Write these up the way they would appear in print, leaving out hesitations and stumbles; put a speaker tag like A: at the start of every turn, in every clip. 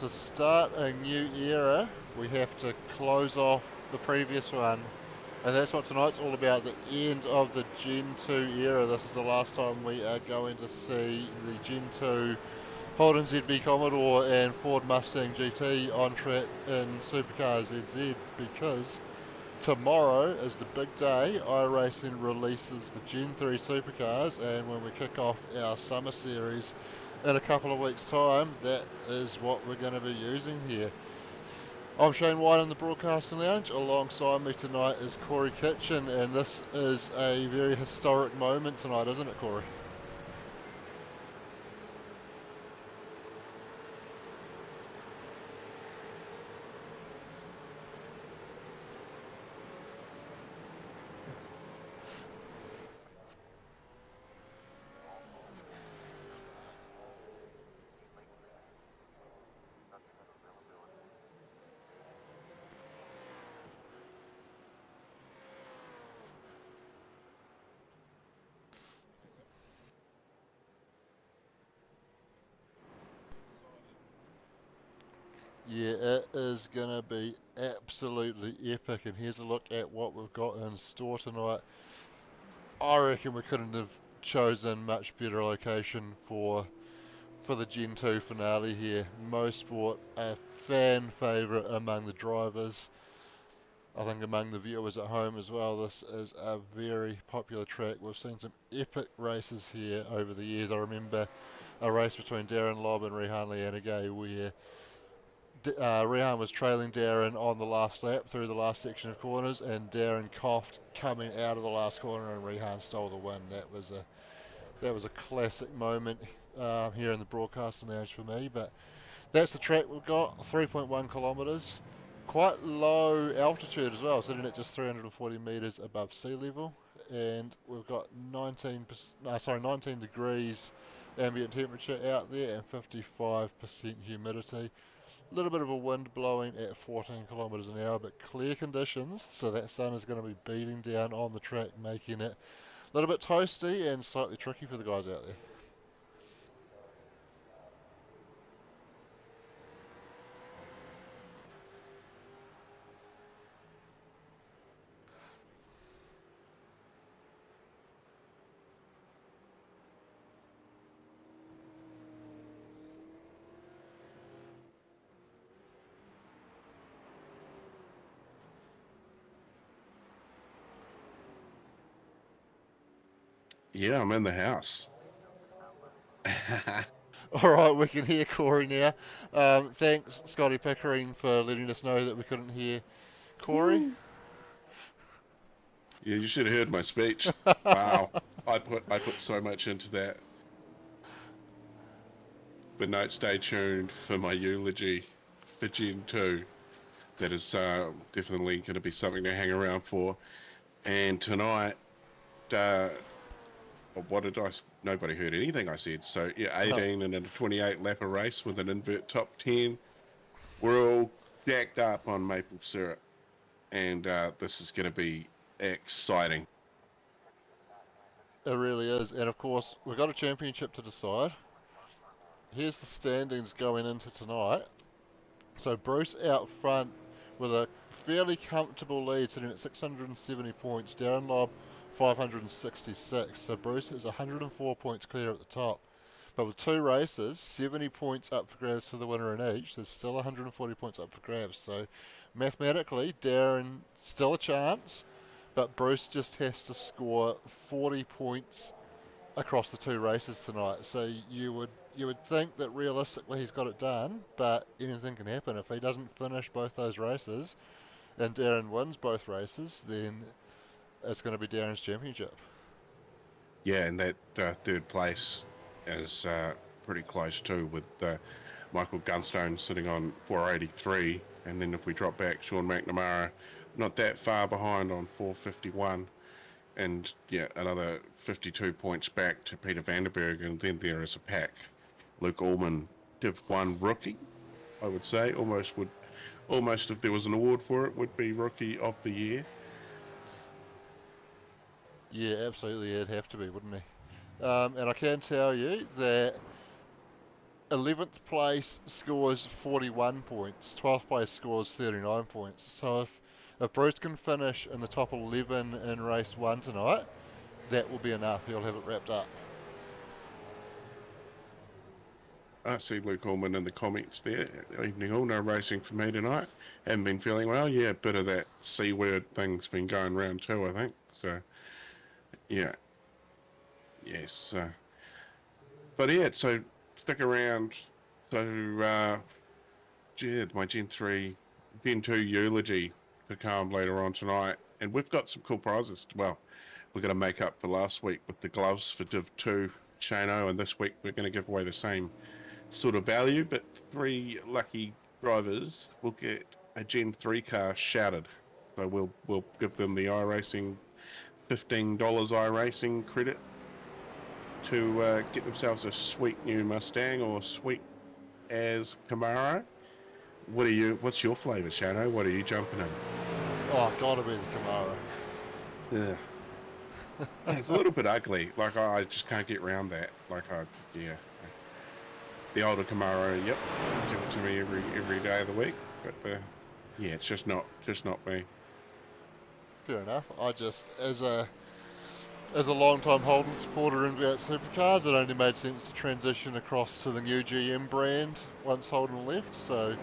A: to start a new era, we have to close off the previous one. And that's what tonight's all about, the end of the Gen 2 era. This is the last time we are going to see the Gen 2 Holden ZB Commodore and Ford Mustang GT on track in Supercars ZZ, because tomorrow is the big day. iRacing releases the Gen 3 Supercars, and when we kick off our summer series in a couple of weeks' time, that is what we're going to be using here. I'm Shane White in the Broadcasting Lounge. Alongside me tonight is Corey Kitchen, and this is a very historic moment tonight, isn't it, Corey? Yeah, it is going to be absolutely epic, and here's a look at what we've got in store tonight. I reckon we couldn't have chosen much better location for the Gen 2 finale here. Mosport, a fan favourite among the drivers. I think among the viewers at home as well. This is a very popular track. We've seen some epic races here over the years. I remember a race between Darren Lobb and Rehan Lianagay where Rehan was trailing Darren on the last lap through the last section of corners, and Darren coughed coming out of the last corner, and Rehan stole the win. That was a classic moment here in the broadcasting lounge for me. But that's the track we've got, 3.1 kilometres, quite low altitude as well, sitting at just 340 metres above sea level, and we've got 19 degrees ambient temperature out there and 55% humidity. A little bit of a wind blowing at 14 kilometres an hour, but clear conditions, so that sun is going to be beating down on the track, making it a little bit toasty and slightly tricky for the guys out there.
B: Yeah, I'm in the house.
A: All right, we can hear Corey now. Thanks, Scotty Pickering, for letting us know that we couldn't hear Corey.
B: Woo. Yeah, you should have heard my speech. Wow, I put so much into that. But no, stay tuned for my eulogy for Gen 2. That is definitely going to be something to hang around for. And tonight, uh, what did I? Nobody heard anything I said. So yeah,
A: No.
B: 18 and a 28 lapper race with an invert top 10. We're all jacked up on maple syrup, and this is going to be exciting.
A: It really is. And of course, we've got a championship to decide. Here's the standings going into tonight. So Bruce out front with a fairly comfortable lead, sitting at 670 points. Darren Lobb 566. So Bruce is 104 points clear at the top. But with two races, 70 points up for grabs for the winner in each. There's still 140 points up for grabs. So mathematically, Darren still a chance, but Bruce just has to score 40 points across the two races tonight. So you would think that realistically he's got it done, but anything can happen. If he doesn't finish both those races and Darren wins both races, then it's going to be Darren's championship.
B: Yeah, and that third place is pretty close too, with Michael Gunstone sitting on 483, and then if we drop back, Sean McNamara not that far behind on 451, and yeah, another 52 points back to Peter Vanderberg, and then there is a pack. Luke Allman, Div 1 rookie, I would say, almost if there was an award for it, would be rookie of the year.
A: Yeah, absolutely, it'd have to be, wouldn't he? And I can tell you that 11th place scores 41 points, 12th place scores 39 points. So if Bruce can finish in the top 11 in race 1 tonight, that will be enough. He'll have it wrapped up.
B: I see Luke Allman in the comments there. Evening all, no racing for me tonight. Haven't been feeling well. Yeah, a bit of that C word thing's been going around too, I think. So, yeah. Yes. But yeah, so stick around. So, my Gen 3, Gen 2 eulogy to come later on tonight. And we've got some cool prizes. Well, we're going to make up for last week with the gloves for Div 2 Shano, and this week we're going to give away the same sort of value, but 3 lucky drivers will get a Gen 3 car shouted. So we'll give them the iRacing $15 iRacing credit to get themselves a sweet new Mustang or sweet as Camaro. What's your flavour, Shano? What are you jumping in?
A: Oh, gotta be the Camaro.
B: Yeah. It's a little bit ugly. Like I just can't get around that. Yeah. The older Camaro, yep, give it to me every day of the week. But yeah, it's just not me.
A: Fair enough. I just, as a long-time Holden supporter in V8 Supercars, it only made sense to transition across to the new GM brand once Holden left. So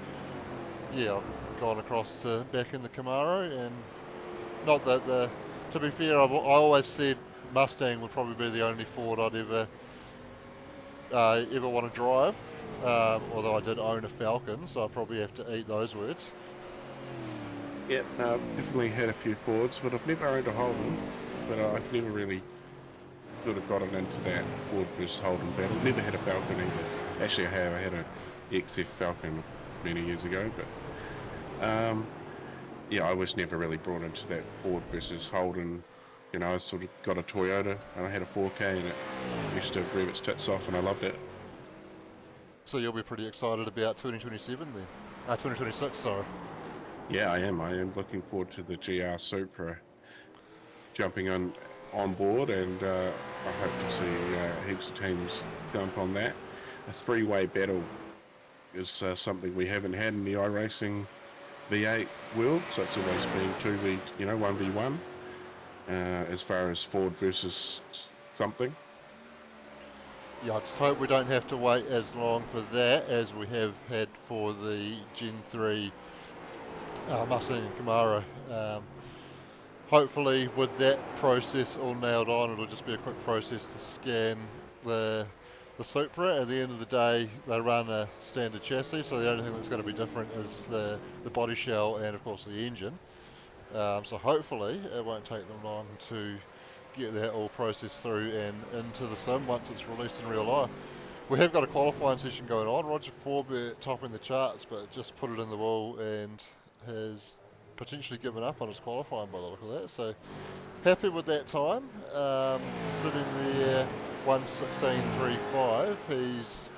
A: yeah, I've gone across to back in the Camaro, and not that to be fair, I always said Mustang would probably be the only Ford I'd ever want to drive. Although I did own a Falcon, so I probably have to eat those words.
B: Yeah, no, I've definitely had a few Fords, but I've never owned a Holden. But I've never really sort of gotten into that Ford versus Holden battle. Never had a Falcon either. Actually, I have. I had a XF Falcon many years ago, but yeah, I was never really brought into that Ford versus Holden. You know, I sort of got a Toyota and I had a 4K and it used to rev its tits off and I loved it.
A: So you'll be pretty excited about 2027 then. 2026, sorry.
B: Yeah, I am. I am looking forward to the GR Supra jumping on board, and I hope to see heaps of teams jump on that. A 3-way battle is something we haven't had in the iRacing V8 world, so it's always been 1v1 as far as Ford versus something.
A: Yeah, I just hope we don't have to wait as long for that as we have had for the Gen 3 Mustang and Camaro. Hopefully with that process all nailed on, it'll just be a quick process to scan the Supra. At the end of the day, they run a standard chassis, so the only thing that's going to be different is the body shell and of course the engine. So hopefully it won't take them long to get that all processed through and into the sim once it's released in real life. We have got a qualifying session going on. Roger Forbert topping the charts, but just put it in the wall and has potentially given up on his qualifying by the look of that. So happy with that time. Sitting there 1:16.35. He's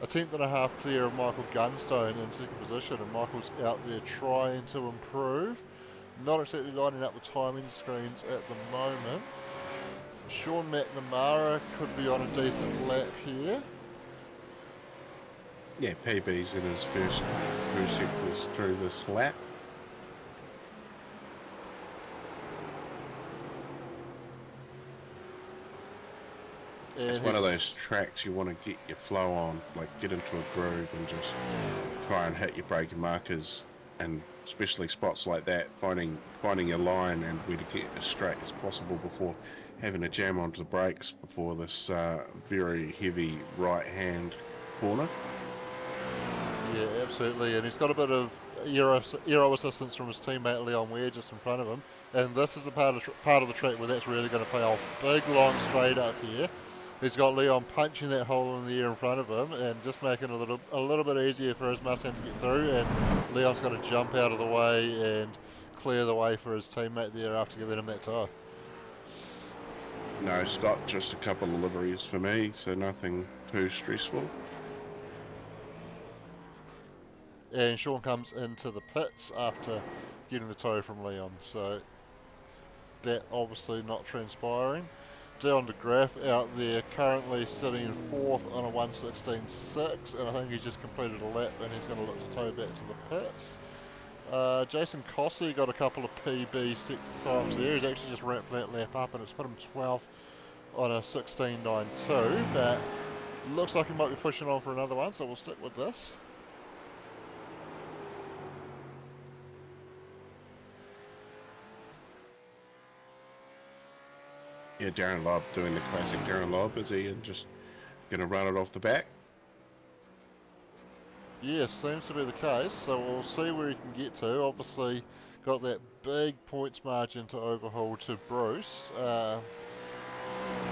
A: a tenth and a half clear of Michael Gunstone in second position, and Michael's out there trying to improve. Not exactly lining up the timing screens at the moment. Sean McNamara could be on a decent lap here.
B: Yeah, PB's in his first sequence through this lap. It's one of those tracks you want to get your flow on, like get into a groove and just try and hit your braking markers, and especially spots like that, finding your line and where to get as straight as possible before having to jam onto the brakes before this very heavy right-hand corner.
A: Yeah, absolutely, and he's got a bit of aero assistance from his teammate Leon Ware just in front of him, and this is the part of the track where that's really going to pay off. Big long straight up here. He's got Leon punching that hole in the air in front of him and just making it a little bit easier for his Mustang to get through, and Leon's going to jump out of the way and clear the way for his teammate there after giving him that tie.
B: No, Scott, just a couple of liveries for me, so nothing too stressful.
A: And Sean comes into the pits after getting the tow from Leon, so that obviously not transpiring. Dion de Graaf out there currently sitting in 4th on a 1:16.6, and I think he's just completed a lap and he's going to look to tow back to the pits. Jason Cossey got a couple of PB times there. He's actually just ramped that lap up and it's put him 12th on a 16.92, but looks like he might be pushing on for another one, so we'll stick with this.
B: Yeah, Darren Lobb doing the classic Darren Lobb, is he? And just going to run it off the back?
A: Yes, seems to be the case, so we'll see where he can get to. Obviously, got that big points margin to overhaul to Bruce. But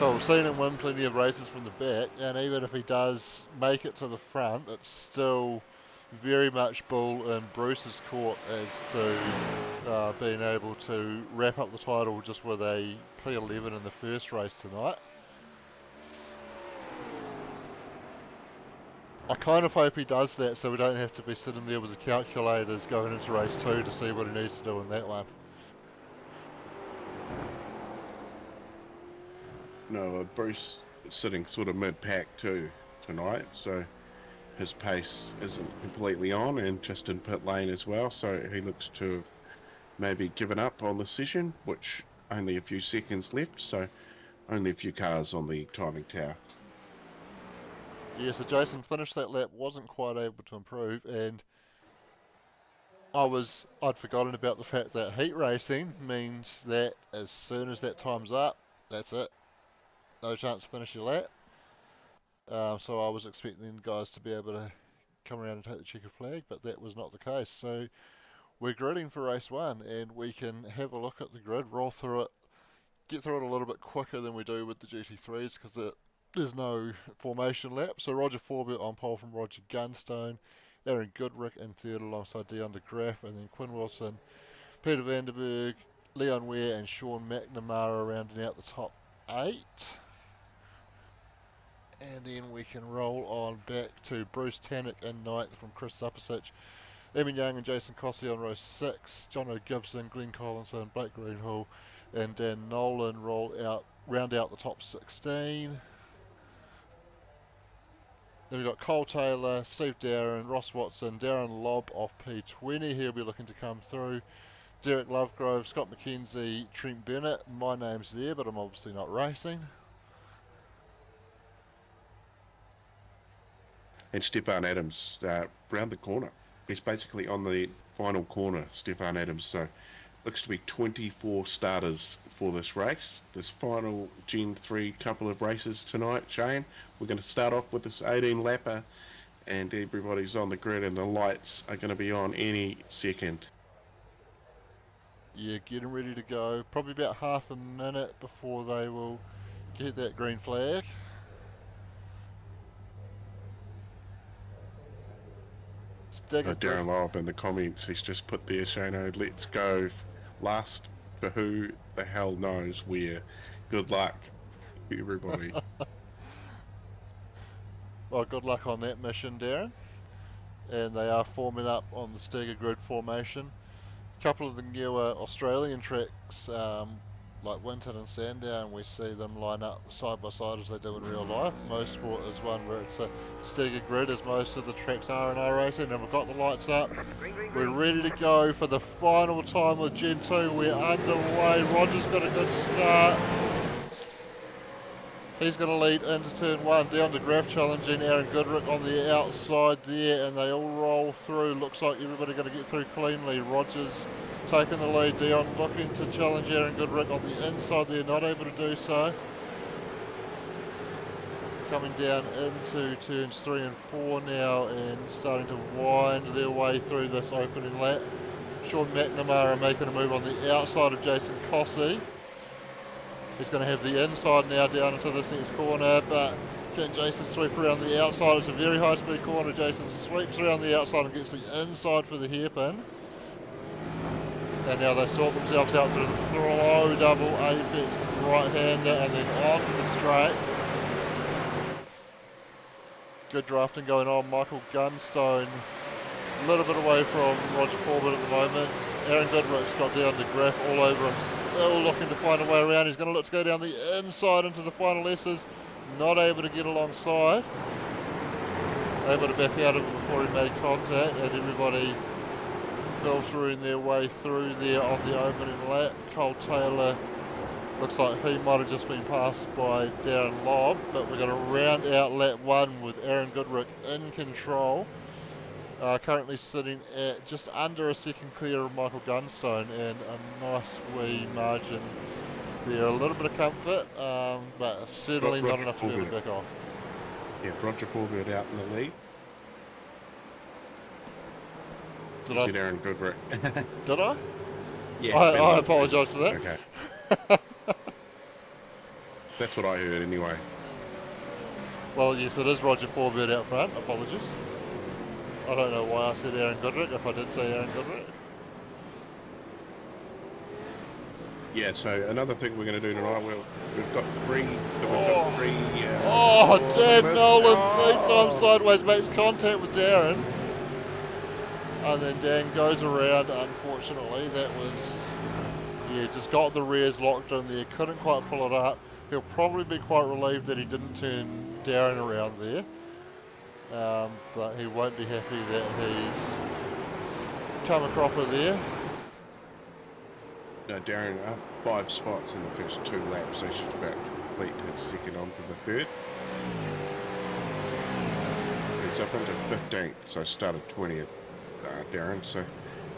A: we've seen him win plenty of races from the back, and even if he does make it to the front, it's still very much bull in Bruce's court as to being able to wrap up the title just with a P11 in the first race tonight. I kind of hope he does that so we don't have to be sitting there with the calculators going into race 2 to see what he needs to do in that one.
B: No, Bruce sitting sort of mid-pack too tonight, so his pace isn't completely on, and just in pit lane as well, so he looks to have maybe given up on the session, which only a few seconds left, so only a few cars on the timing tower.
A: Yeah, so Jason finished that lap, wasn't quite able to improve, and I'd forgotten about the fact that heat racing means that as soon as that time's up, that's it. No chance to finish your lap. So I was expecting guys to be able to come around and take the checkered flag, but that was not the case. So we're gridding for race 1, and we can have a look at the grid, roll through it, get through it a little bit quicker than we do with the GT3s because there's no formation lap. So Roger Forbert on pole from Roger Gunstone, Aaron Goodrick in third alongside Dion de Graaf, and then Quinn Wilson, Peter Vanderberg, Leon Ware and Sean McNamara rounding out the top 8. And then we can roll on back to Bruce Tannock in 9th from Chris Supasich, Eamon Young and Jason Cossey on row 6, John O'Gibson, Glenn Collinson, Blake Greenhall and Dan Nolan round out the top 16. Then we've got Cole Taylor, Steve Darren, Ross Watson, Darren Lobb off P20, he'll be looking to come through. Derek Lovegrove, Scott McKenzie, Trent Bennett, my name's there but I'm obviously not racing.
B: And Stefan Adams round the corner. He's basically on the final corner, Stefan Adams, so looks to be 24 starters for this race. This final Gen 3 couple of races tonight, Shane. We're going to start off with this 18 lapper and everybody's on the grid and the lights are going to be on any second.
A: Yeah, getting ready to go. Probably about half a minute before they will get that green flag.
B: Darren Lobb in the comments, he's just put there, Shano, let's go last for who the hell knows where. Good luck, everybody.
A: Well, good luck on that mission, Darren. And they are forming up on the staggered grid formation. A couple of the newer Australian tracks, like Winton and Sandown, we see them line up side by side as they do in real life. Mosport is one where it's a staggered grid, as most of the tracks are in iRacing, and we've got the lights up. We're ready to go for the final time with Gen 2. We're underway. Roger's got a good start. He's going to lead into turn 1. Down to Graaf challenging Aaron Goodrick on the outside there, and they all roll through. Looks like everybody going to get through cleanly. Rogers taking the lead. Dion looking to challenge Aaron Goodrick on the inside there, not able to do so. Coming down into turns 3 and 4 now and starting to wind their way through this opening lap. Sean McNamara making a move on the outside of Jason Cossey. He's going to have the inside now down into this next corner, but can Jason sweep around the outside? It's a very high speed corner. Jason sweeps around the outside and gets the inside for the hairpin. And now they sort themselves out through the slow double apex right-hander and then onto the straight. Good drafting going on. Michael Gunstone a little bit away from Roger Corbett at the moment. Aaron Goodrick's got down to Graff all over him, still looking to find a way around. He's going to look to go down the inside into the final S's, not able to get alongside. Able to back out of it before he made contact, and everybody filtering their way through there on the opening lap. Cole Taylor looks like he might have just been passed by Darren Lobb, but we're going to round out lap 1 with Aaron Goodrick in control. Currently sitting at just under a second clear of Michael Gunstone, and a nice wee margin there. A little bit of comfort, but certainly not enough to be able to back off.
B: Yeah, Roger Forbert out in the lead.
A: Did
B: you
A: I?
B: said Aaron Goodrick.
A: Did I?
B: Yeah.
A: I apologise for that.
B: Okay. That's what I heard anyway.
A: Well, yes, it is Roger Forbert out front. Apologies. I don't know why I said Aaron Goodrick if I did say Aaron Goodrick.
B: Yeah, so another thing we're going to do tonight, we've got three.
A: Dan Nolan 3 times sideways makes contact with Darren. And then Dan goes around, unfortunately. That was, just got the rears locked in there, couldn't quite pull it up. He'll probably be quite relieved that he didn't turn Darren around there. But he won't be happy that he's come a cropper there.
B: No, Darren up 5 spots in the first 2 laps. He's just about to complete his second on for the third. He's up into 15th, so started 20th, Darren. So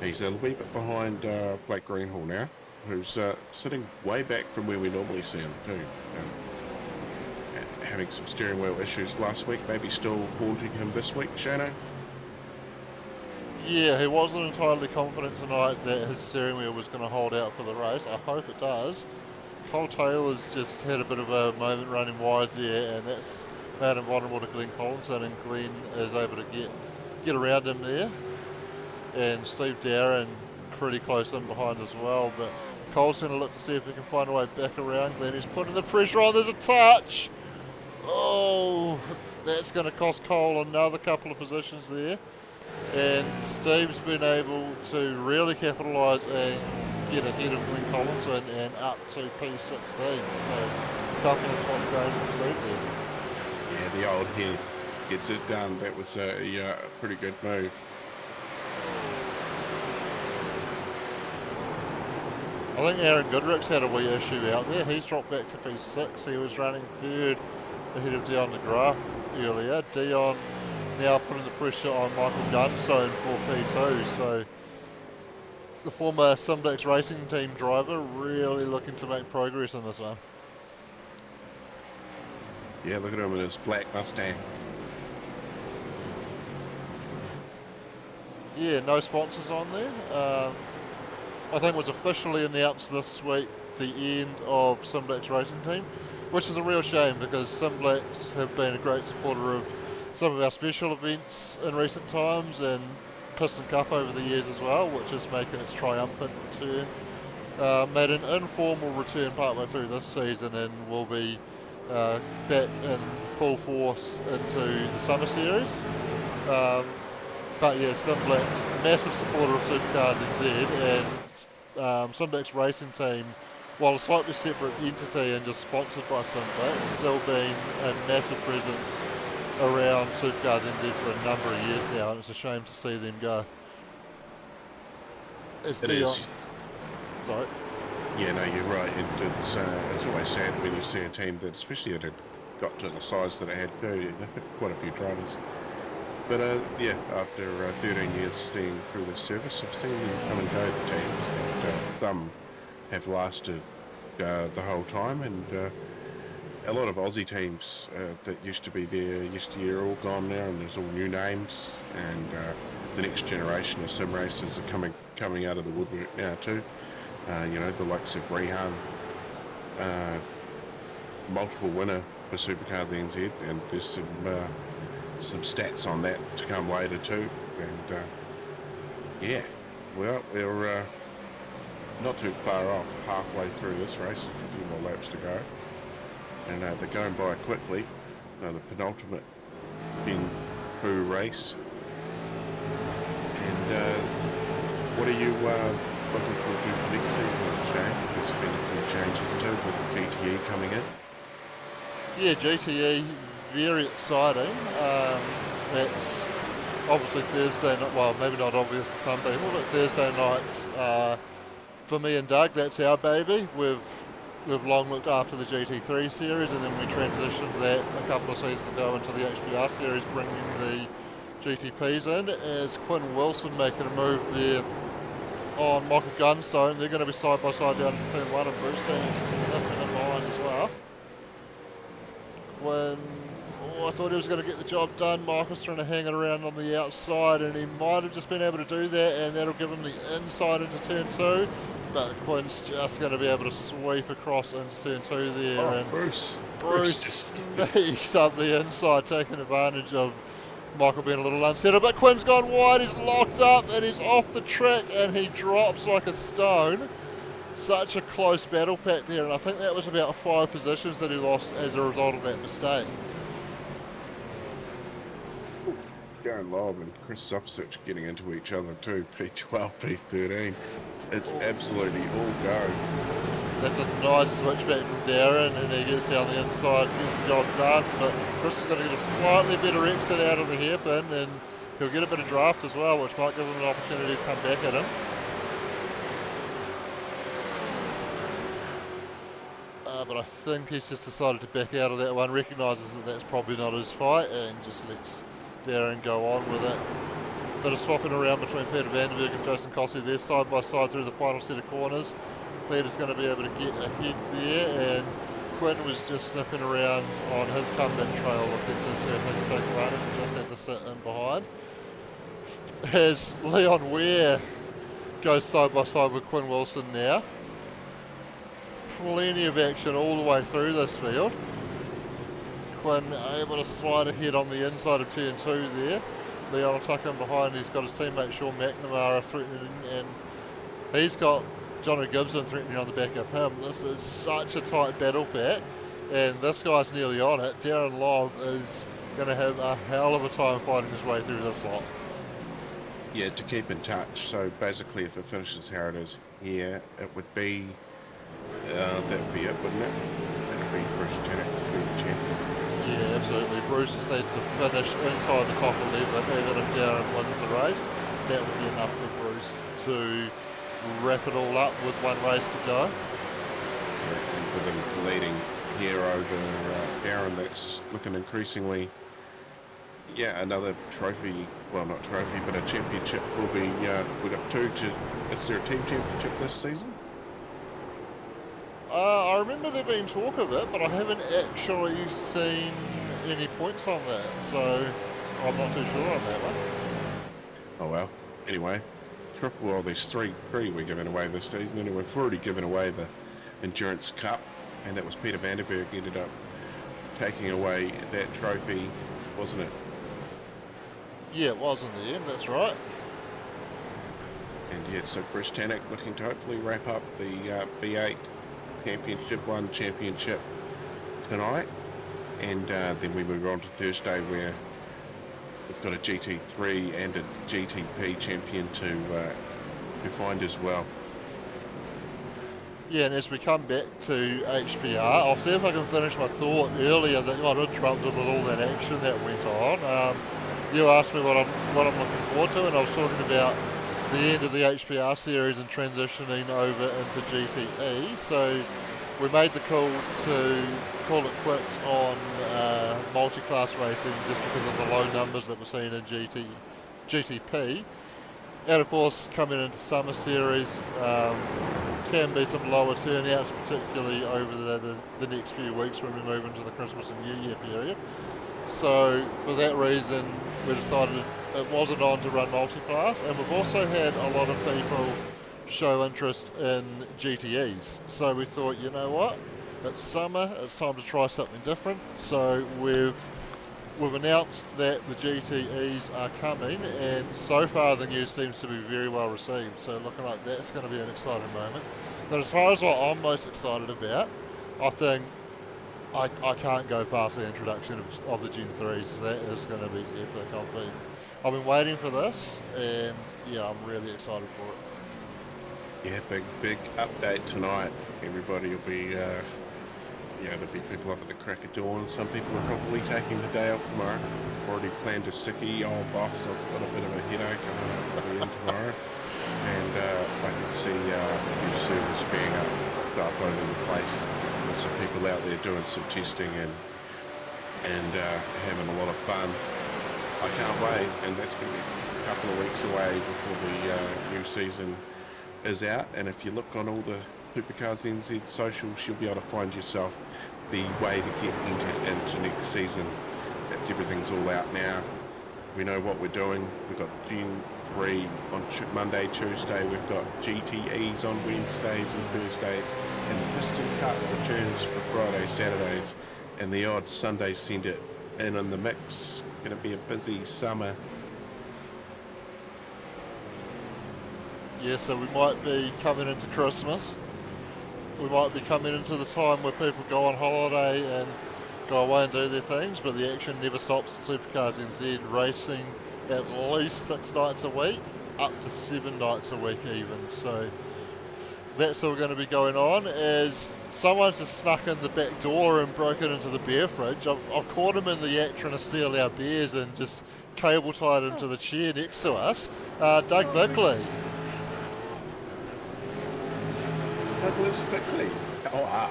B: he's a wee bit behind Blake Greenhall now, who's sitting way back from where we normally see him too. Having some steering wheel issues last week, maybe still haunting him this week, Shano?
A: Yeah, he wasn't entirely confident tonight that his steering wheel was going to hold out for the race. I hope it does. Cole Taylor's just had a bit of a moment running wide there, and that's made him vulnerable to Glenn Collinson, and Glenn is able to get around him there. And Steve Darren pretty close in behind as well, but Cole's going to look to see if he can find a way back around Glenn. He's putting the pressure on, there's a touch! Oh, that's going to cost Cole another couple of positions there. And Steve's been able to really capitalise and get ahead of Glenn Collinson and up to P16. So, confidence what's going to proceed there.
B: Yeah, the old head gets it done. That was a pretty good move.
A: I think Aaron Goodrick's had a wee issue out there. He's dropped back to P6. He was running third ahead of Dion DeGraaf earlier. Dion now putting the pressure on Michael Gunstone for P2. So the former Simdex Racing Team driver really looking to make progress in this one.
B: Yeah, look at him in his black Mustang.
A: Yeah, no sponsors on there. I think it was officially announced this week the end of Simdex Racing Team, which is a real shame because Simdex have been a great supporter of some of our special events in recent times and Piston Cup over the years as well, which is making its triumphant return. Made an informal return partway through this season and will be back in full force into the summer series. But yeah, Simdex, massive supporter of Supercars NZ, and Simdex Racing Team, while a slightly separate entity and just sponsored by Simdex, still been a massive presence around Supercars NZ for a number of years now, and it's a shame to see them go.
B: It is.
A: Sorry.
B: Yeah, no, you're right. It's always sad when you see a team that, especially that had got to the size that it had, quite a few drivers. But yeah, after 13 years staying through the service, I've seen them come and go, the teams, and some have lasted the whole time, and a lot of Aussie teams that used to be there yesteryear are all gone now, and there's all new names, and the next generation of sim racers are coming out of the woodwork now too. You know, the likes of Rehan, multiple winner for Supercars NZ, and there's some stats on that to come later too. And yeah, well, we're not too far off, halfway through this race, a few more laps to go. And they're going by quickly. The penultimate in Poo race. And what are you looking forward to the next season, Shane. There's been a few changes too with the GTE coming in.
A: Yeah, GTE, very exciting. That's obviously Thursday night, well, maybe not obvious to some people, but Thursday nights, for me and Doug, that's our baby. We've long looked after the GT3 series, and then we transitioned that a couple of seasons ago into the HPR series, bringing the GTPs in, as Quinn Wilson making a move there on Michael Gunstone. They're going to be side by side down into turn 1, and Bruce standing significant in behind as well. When I thought he was going to get the job done, Michael's trying to hang it around on the outside, and he might have just been able to do that, and that'll give him the inside into turn 2. But Quinn's just going to be able to sweep across into turn 2 there, and
B: Bruce
A: sneaks up the inside, taking advantage of Michael being a little unsettled. But Quinn's gone wide, he's locked up, and he's off the track, and he drops like a stone. Such a close battle pack there, and I think that was about 5 positions that he lost as a result of that mistake.
B: Darren Lobb and Chris Supsich getting into each other too, P12, P13. It's absolutely all go.
A: That's a nice switchback from Darren, and he gets down the inside, gets the job done, but Chris is going to get a slightly better exit out of the hairpin, and he'll get a bit of draft as well, which might give him an opportunity to come back at him. But I think he's just decided to back out of that one, recognises that that's probably not his fight, and just lets Darren go on with it. Bit of swapping around between Peter Vanderberg and Jason Cossey there, side by side through the final set of corners. Peter's going to be able to get ahead there, and Quinn was just sniffing around on his comeback trail, looking to see if he can take advantage, and just had to sit in behind. As Leon Ware goes side by side with Quinn Wilson now. Plenty of action all the way through this field. Quinn able to slide ahead on the inside of turn 2 there. Leon will tuck him behind. He's got his teammate Sean McNamara threatening, and he's got Johnny Gibson threatening on the back of him. This is such a tight battle pack, and this guy's nearly on it. Darren Lobb is going to have a hell of a time fighting his way through this lot.
B: Yeah, to keep in touch. So basically, if it finishes how it is here, it would be that'd be it, wouldn't it? That'd be Bruce Tanek to be the champion.
A: Yeah, absolutely. Bruce just needs to finish inside the top 11, even if Darren wins the race. That would be enough for Bruce to wrap it all up with one race to go.
B: Yeah, and with him leading here over Darren, that's looking increasingly, yeah, another trophy, well not trophy, but a championship will be, we've got 2 to, is there a team championship this season?
A: I remember there being talk of it, but I haven't actually seen any points on that, so I'm not too sure on that one.
B: Oh well. Anyway, well, there's three we're giving away this season, and we've already given away the Endurance Cup, and that was Peter Vanderberg ended up taking away that trophy, wasn't it?
A: Yeah, it was in the end, that's right.
B: And yeah, so Bruce Tanek looking to hopefully wrap up the V8 championship tonight, and then we move on to Thursday, where we've got a GT3 and a GTP champion to find as well.
A: Yeah, and as we come back to HPR, I'll see if I can finish my thought earlier that got interrupted with all that action that went on. You asked me what I'm looking forward to, and I was talking about the end of the HPR series and transitioning over into GTE. So we made the call to call it quits on multi-class racing just because of the low numbers that we're seeing in GTP. And of course, coming into summer series, can be some lower turnouts, particularly over the next few weeks when we move into the Christmas and New Year period. So for that reason, we decided it wasn't on to run multi-class, and we've also had a lot of people show interest in GTEs. So we thought, you know what, it's summer, it's time to try something different. So we've announced that the GTEs are coming, and so far the news seems to be very well received. So looking like that's going to be an exciting moment. But as far as what I'm most excited about, I think I can't go past the introduction of the Gen 3s. That is going to be epic. I've been waiting for this, and yeah, I'm really excited for it.
B: Yeah, big update tonight. Everybody will be, there'll be people up at the crack of dawn. Some people are probably taking the day off tomorrow. Already planned a sickie. Oh, boss, I've got a bit of a headache. I'll be in tomorrow. And I can see a few servers being up over the place. There's some people out there doing some testing and having a lot of fun. I can't wait, and that's going to be a couple of weeks away before the new season is out. And if you look on all the Supercars NZ socials, you'll be able to find yourself the way to get entered into next season. Everything's all out now. We know what we're doing. We've got Gen 3 on Monday, Tuesday. We've got GTEs on Wednesdays and Thursdays. And the Piston Cup returns for Friday, Saturdays. And the odd Sunday send it in the mix. Going to be a busy summer.
A: Yeah, so we might be coming into Christmas. We might be coming into the time where people go on holiday and go away and do their things, but the action never stops at Supercars NZ, racing at least 6 nights a week, up to 7 nights a week even. So that's all going to be going on. As someone's just snuck in the back door and broken into the beer fridge. I've caught him in the act trying to steal our beers and just cable tied him to the chair next to us. Doug Bickley.
B: Douglas Bickley. Oh,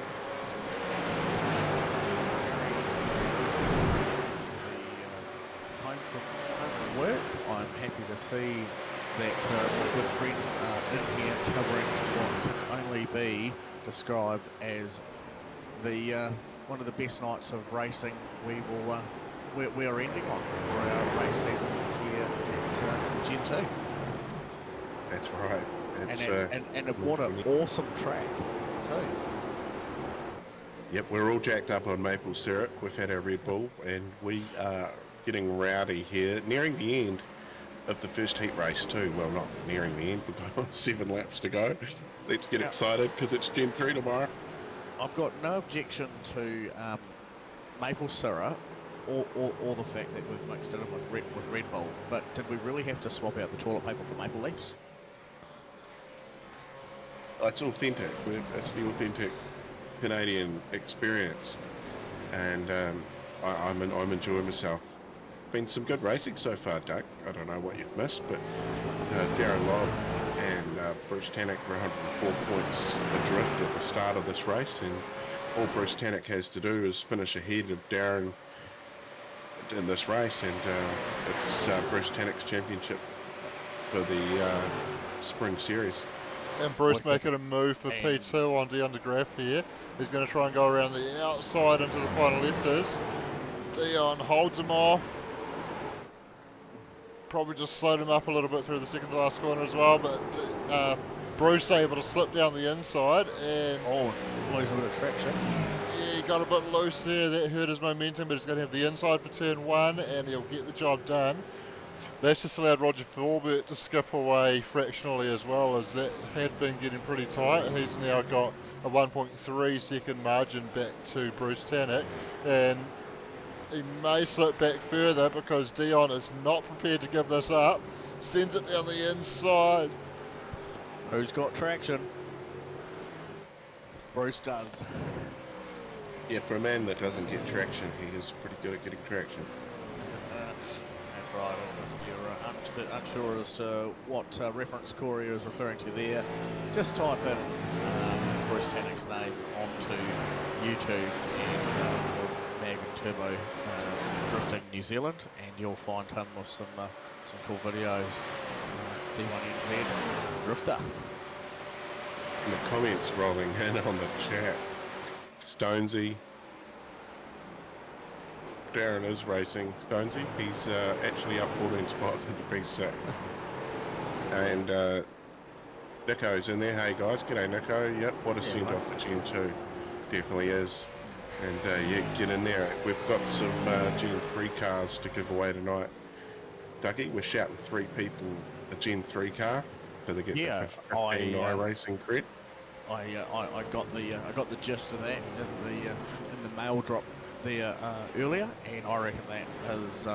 C: Home from work. I'm happy to see that my good friends are in here covering what can only be described as the one of the best nights of racing we are ending on for our race season here at Gen 2.
B: that's right.
C: And what an awesome track too.
B: Yep, we're all jacked up on maple syrup. We've had our Red Bull, and we are getting rowdy here, nearing the end of the first heat race too. Well, not nearing the end, we've got 7 laps to go. Let's get excited because it's Gen 3 tomorrow.
C: I've got no objection to maple syrup or the fact that we've mixed it in with Red Bull, but did we really have to swap out the toilet paper for maple leaves?
B: It's authentic. It's the authentic Canadian experience, and I'm enjoying myself. Been some good racing so far, Doug. I don't know what you've missed, but Darren Lobb and Bruce Tannock were 104 points adrift at the start of this race, and all Bruce Tannock has to do is finish ahead of Darren in this race, and it's Bruce Tannock's championship for the Spring Series.
A: And Bruce making a move for P2 on Dion de Graaf here. He's going to try and go around the outside into the final letters. Dion holds him off. Probably just slowed him up a little bit through the second to last corner as well, but Bruce able to slip down the inside and...
C: Oh, lose a bit of traction.
A: Yeah, he got a bit loose there. That hurt his momentum, but he's going to have the inside for turn 1 and he'll get the job done. That's just allowed Roger Forbert to skip away fractionally as well, as that had been getting pretty tight. He's now got a 1.3 second margin back to Bruce Tannock, and he may slip back further because Dion is not prepared to give this up. Sends it down the inside.
C: Who's got traction? Bruce does.
B: Yeah, for a man that doesn't get traction, he is pretty good at getting traction.
C: That's right. If you're unsure as to what reference Corey is referring to there, just type in Bruce Tannock's name onto YouTube and Mag and Turbo Drifting New Zealand, and you'll find him with some cool videos. D1NZ Drifter.
B: And the comments rolling in on the chat. Stonesy. Darren is racing. Stonesy, he's actually up 14 spots into P6. And Nico's in there. Hey guys, g'day Nico. Yep, what a send off for Gen 2. Definitely is. And yeah, get in there. We've got some Gen 3 cars to give away tonight. Dougie, we're shouting 3 people a Gen 3 car. So they get the 15 iRacing cred.
C: I got the gist of that in the mail drop there earlier, and I reckon that is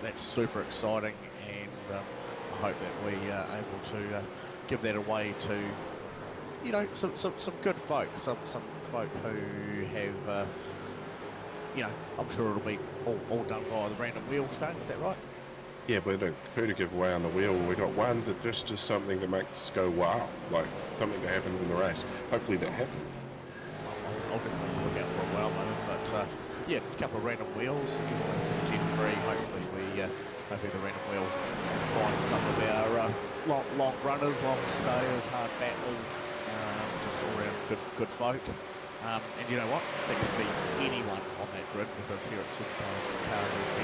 C: that's super exciting, and I hope that we are able to give that away to you know, some good folk, some folk who have, you know, I'm sure it'll be all done by the random wheels game. Is that right?
B: Yeah, but who to give away on the wheel? We got one that just is something that makes us go wow, like something that happened in the race. Hopefully that happens.
C: I'll definitely look out for a wow moment, but yeah, a couple of random wheels. Gen 3, hopefully hopefully the random wheel finds some of our long runners, long stayers, hard battlers, just all around good folk. And you know what? There could be anyone on that grid, because here at Supercars and Cars NZ,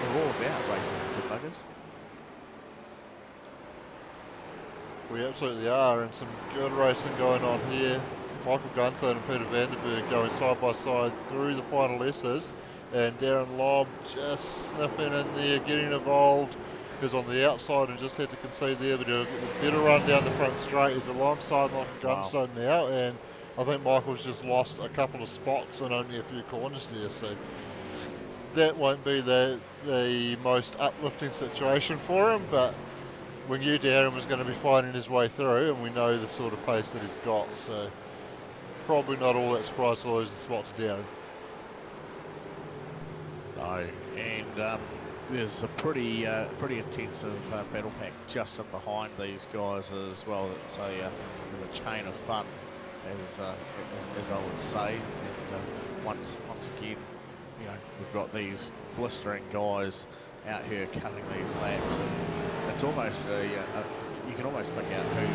C: we're all about racing good buggers.
A: We absolutely are, and some good racing going on here. Michael Gunther and Peter Vanderberg going side by side through the final S's, and Darren Lobb just sniffing in there, getting involved. He's on the outside and just had to concede there, but he'll get a better run down the front straight. He's alongside Michael Gunstone now, and I think Michael's just lost a couple of spots and only a few corners there, so that won't be the most uplifting situation for him, but we knew Darren was going to be finding his way through, and we know the sort of pace that he's got, so probably not all that surprised to lose the spot to Darren.
C: No, and there's a pretty intensive battle pack just in behind these guys as well. It's there's a chain of fun, as I would say, and once again, you know, we've got these blistering guys out here cutting these laps, and it's almost you can almost pick out who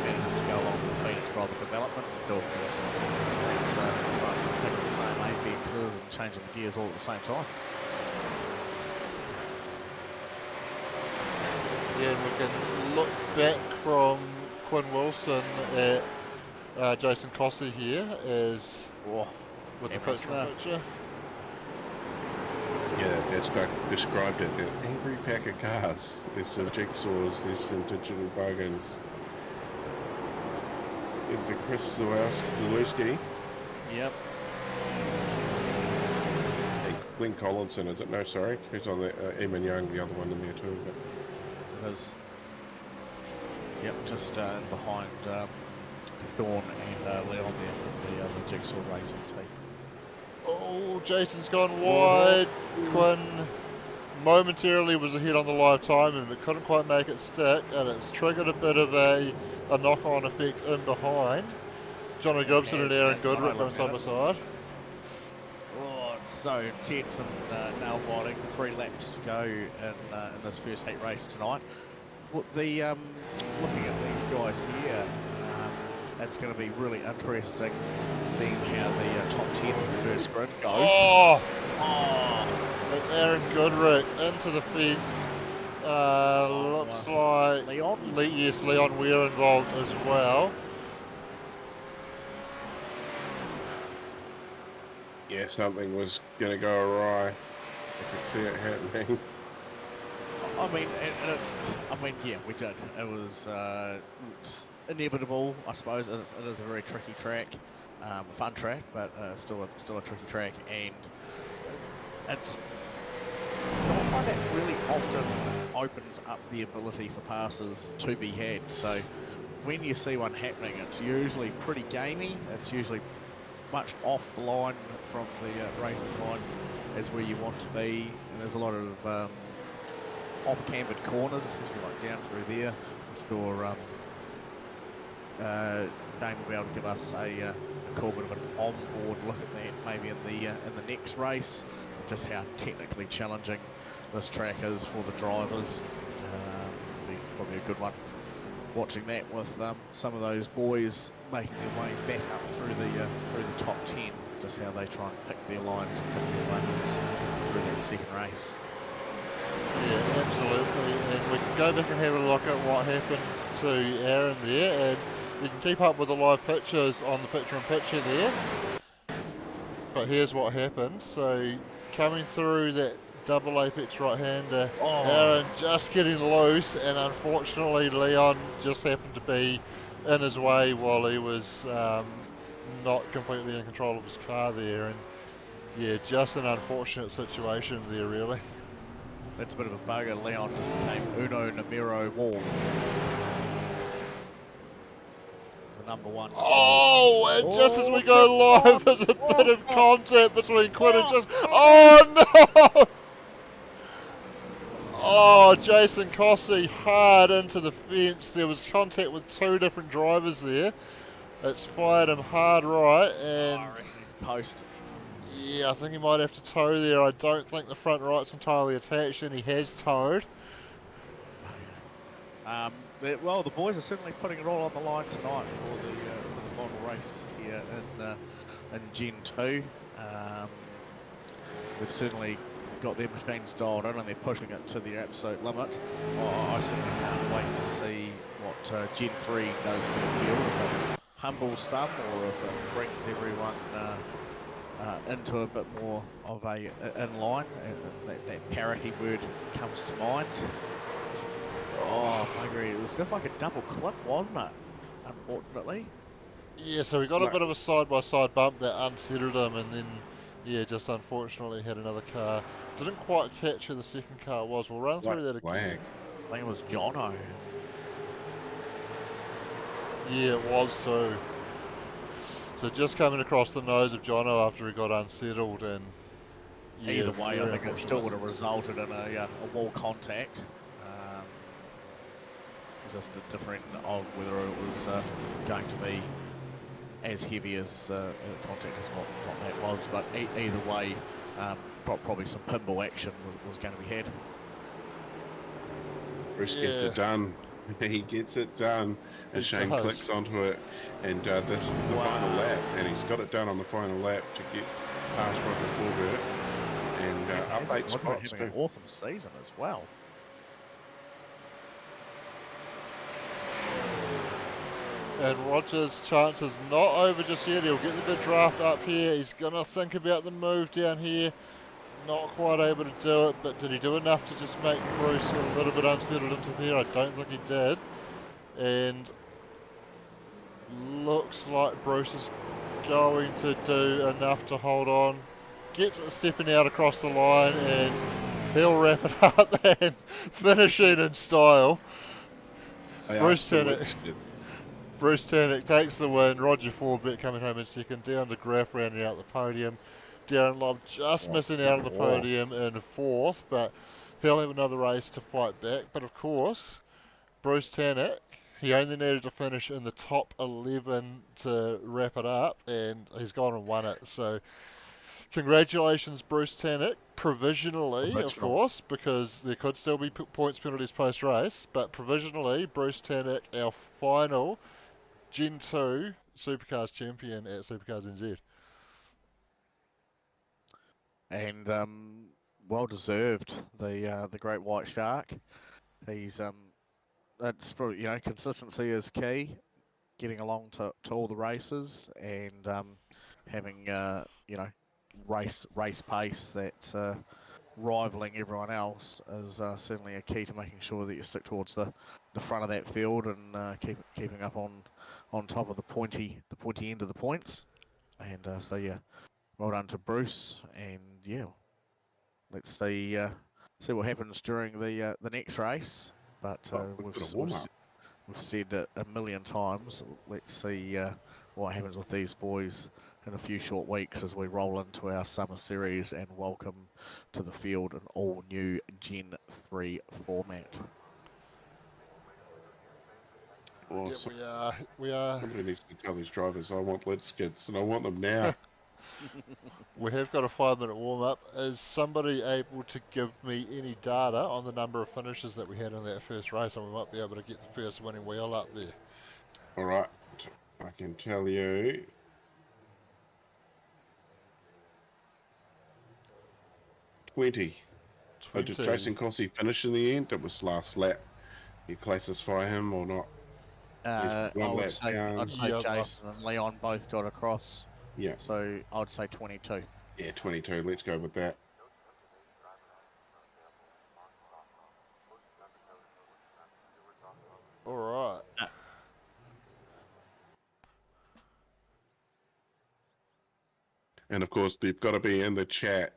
C: manages to go along the Phoenix Driver development and do it, because it's picking the same apexes and changing the gears all at the same time.
A: Yeah, and we can look back from Quinn Wilson at Jason Cossey here as with the picture.
B: Yeah, that's like described it. The angry pack of cars. There's some jigsaws, there's some digital bargains. There's the Chris Zawalski.
C: Yep.
B: Hey, Glenn Collinson, is it? No, sorry. Who's on the Eamon Young, the other one in there too. But
C: It is. Yep, just behind Dawn and Leon there, the Jigsaw Racing team.
A: Oh, Jason's gone wide. Quinn momentarily was ahead on the live timing, but couldn't quite make it stick, and it's triggered a bit of a knock-on effect in behind. Johnny Gibson and Aaron Goodrick going side by side.
C: Oh, it's so intense and nail-biting. 3 laps to go in this first heat race tonight. Well, looking at these guys here, it's going to be really interesting seeing how the top 10 first grid goes.
A: Oh! It's Aaron Goodrick into the fence. Looks like
C: Leon?
A: Yes, Leon Weir involved as well.
B: yeah, something was going to go awry. I could see it happening.
C: I mean, yeah, we did. It was it's inevitable, I suppose. It is a very tricky track, a fun track, but still a tricky track, and it's not one that really often opens up the ability for passes to be had. So when you see one happening, it's usually pretty gamey. It's usually much off the line from the racing line as where you want to be, and there's a lot of off-cambered corners, especially like down through there. I'm sure Dane will be able to give us a cool bit of an on-board look at that maybe in the next race, just how technically challenging this track is for the drivers. Be probably a good one. Watching that with some of those boys making their way back up through the top 10, just how they try and pick their lines and pick their lanes through that second race.
A: Yeah, absolutely. And we can go back and have a look at what happened to Aaron there, and you can keep up with the live pictures on the picture-in-picture there. But here's what happened. So coming through that double apex right-hander, Aaron just getting loose, and unfortunately Leon just happened to be in his way while he was not completely in control of his car there, and yeah, just an unfortunate situation there really.
C: That's a bit of a bugger. Leon just became Uno Namiro Wall. number one.
A: Oh, and just as we go
C: Oh,
A: live, there's a bit of
C: oh,
A: contact between Quinn and
C: oh,
A: just. Oh no! Oh, Jason Cossey hard into the fence. There was contact with two different drivers there. It's fired him hard right, and
C: I reckon he's post.
A: yeah, I think he might have to tow there. I don't think the front right's entirely attached, and he has towed.
C: Well, the boys are certainly putting it all on the line tonight for the final race here in Gen 2. They've certainly got their machines dialed in and they're pushing it to their absolute limit. I certainly can't wait to see what Gen 3 does to the field, if it humbles them or if it brings everyone into a bit more of a in-line. That parity word comes to mind. Oh, I agree. It was just like a double clip, wasn't it? Unfortunately.
A: Yeah, so we got a bit of a side-by-side bump that unsettled him, and then, yeah, just unfortunately had another car. Didn't quite catch who the second car was. We'll run through that again.
C: I think it was Jono.
A: Yeah, it was too. So just coming across the nose of Jono after he got unsettled, and yeah,
C: either way, I think it still would have resulted in a wall contact. Just a different of whether it was going to be as heavy as the contact as what that was, but either way, probably some pinball action was going to be had.
B: Bruce gets it done. He gets it done as Shane clicks onto it, and this is the final lap, and he's got it done on the final lap to get past Roger Forbert and up 8 spots.
C: Having an awesome season as well.
A: And Roger's chance is not over just yet. He'll get the good draft up here. He's going to think about the move down here. Not quite able to do it, but did he do enough to just make Bruce a little bit unsettled into there? I don't think he did. And looks like Bruce is going to do enough to hold on. Gets it stepping out across the line, and he'll wrap it up and finishing in style. Bruce Tannock takes the win. Roger Forbett coming home in second. Down to Graff rounding out the podium. Darren Lobb just missing out on the podium in fourth, but he'll have another race to fight back. But of course, Bruce Tannock, he only needed to finish in the top 11 to wrap it up, and he's gone and won it. So congratulations, Bruce Tannock. Provisionally, of course, because there could still be points penalties post-race, but provisionally, Bruce Tannock, our final Gen 2 Supercars champion at Supercars NZ.
C: And well deserved, the great white shark. He's that's probably, consistency is key. Getting along to all the races and having race pace that's rivaling everyone else is certainly a key to making sure that you stick towards the front of that field and keeping up on top of the pointy end of the points. And so yeah, well done to Bruce, and yeah, let's see what happens during the next race. But we've said it a million times. Let's see what happens with these boys in a few short weeks as we roll into our summer series and welcome to the field an all new Gen 3 format.
B: Awesome.
A: Yeah, we are.
B: Somebody needs to tell these drivers I want lid skids and I want them now.
A: We have got a 5-minute warm-up. Is somebody able to give me any data on the number of finishes that we had in that first race, and we might be able to get the first winning wheel up there?
B: Alright, I can tell you. 20. Oh, did Jason Cossey finish in the end? It was last lap. You classify him or not?
C: I would say Jason and Leon both got across.
B: Yeah.
C: So I would say 22.
B: Yeah, 22. Let's go with that.
A: All right.
B: And of course, you've got to be in the chat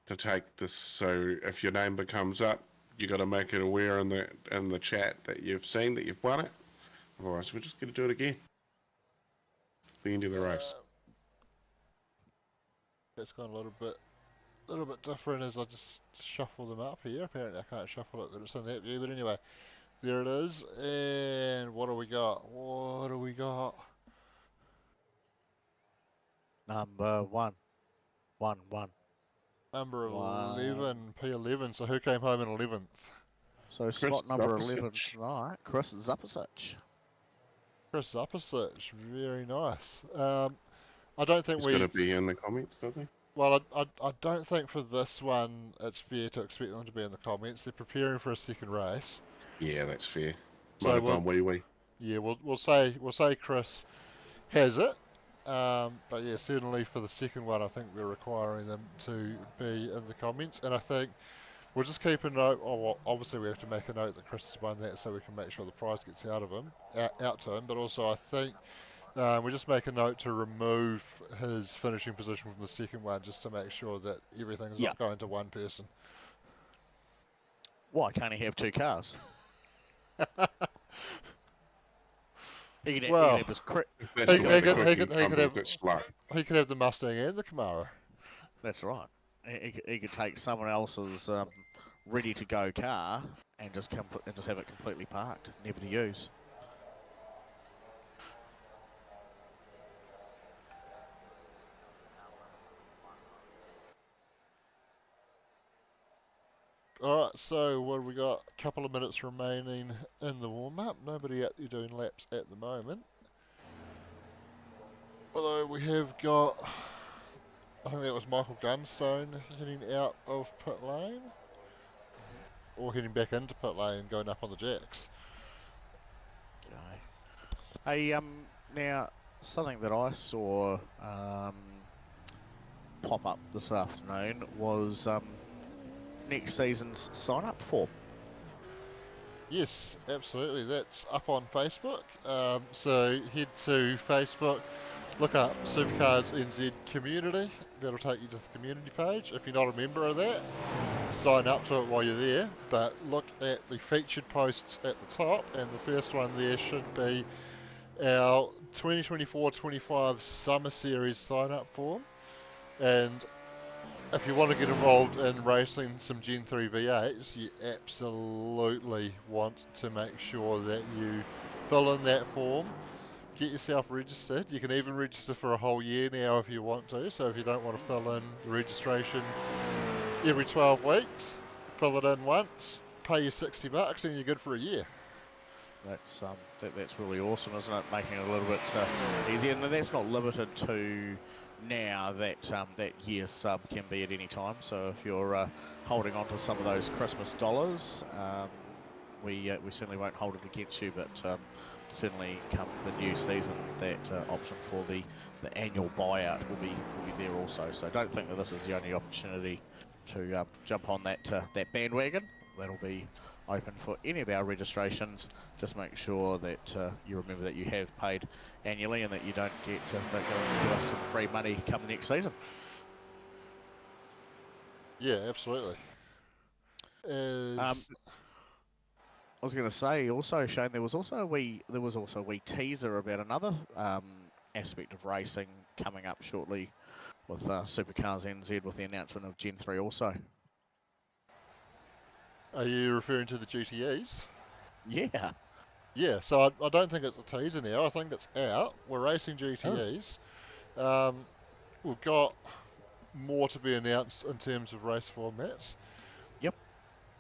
B: to take this. So if your name comes up, you got to make it aware in the chat that you've seen that you've won it. Otherwise, we're just going to do it again. the end of the race.
A: It's gone a little bit different as I just shuffle them up here. Apparently I can't shuffle it that it's in that view, but anyway, there it is. And what do we got? What do we got?
C: Number one. One.
A: Number
C: One.
A: 11, P11. So who came home in 11th?
C: So
B: Chris
C: spot number
B: Zapasich.
C: 11 tonight, Chris Zapasich.
A: Chris Zapasich. Very nice. I don't think
B: He's
A: we.
B: going to be in the comments, does he?
A: Well, I don't think for this one it's fair to expect them to be in the comments. They're preparing for a second race.
B: Yeah, that's fair.
A: So
B: Might have gone wee.
A: yeah, we'll say Chris has it. But yeah, certainly for the second one, I think we're requiring them to be in the comments, and I think we'll just keep a note. Oh, well, obviously we have to make a note that Chris has won that, so we can make sure the prize gets out to him. But also, I think we just make a note to remove his finishing position from the second one, just to make sure that everything's not going to one person.
C: Why can't he have two cars? He could
A: Well,
C: have his
A: he could have the Mustang and the Camaro.
C: That's right. He could take someone else's ready to go car and just have it completely parked, never to use.
A: Alright, so what have we got? A couple of minutes remaining in the warm-up. Nobody out there doing laps at the moment. Although we have got, I think that was Michael Gunstone heading out of pit lane. Or heading back into pit lane, going up on the jacks.
C: Okay. Hey, now, something that I saw pop up this afternoon was next season's sign-up form.
A: Yes, absolutely. That's up on Facebook. So head to Facebook, look up Supercars NZ Community. That'll take you to the community page. If you're not a member of that, sign up to it while you're there. But look at the featured posts at the top, and the first one there should be our 2024-25 Summer Series sign-up form. And if you want to get involved in racing some Gen 3 V8s, you absolutely want to make sure that you fill in that form, get yourself registered. You can even register for a whole year now if you want to, so if you don't want to fill in the registration every 12 weeks, fill it in once, pay your $60 and you're good for a year.
C: That's really awesome, isn't it? Making it a little bit easier, and that's not limited to now. That year sub can be at any time. So if you're holding on to some of those Christmas dollars, we certainly won't hold it against you. But certainly come the new season, that option for the annual buyout will be there also. So don't think that this is the only opportunity to jump on that bandwagon. That'll be open for any of our registrations. Just make sure that you remember that you have paid annually and that you don't go and give us some free money come the next season.
A: Yeah, absolutely.
C: I was going to say also, Shane, there was also a wee teaser about another aspect of racing coming up shortly with Supercars NZ, with the announcement of Gen 3 also.
A: Are you referring to the GTEs?
C: Yeah.
A: Yeah, so I don't think it's a teaser now. I think it's out. We're racing GTEs. We've got more to be announced in terms of race formats.
C: Yep.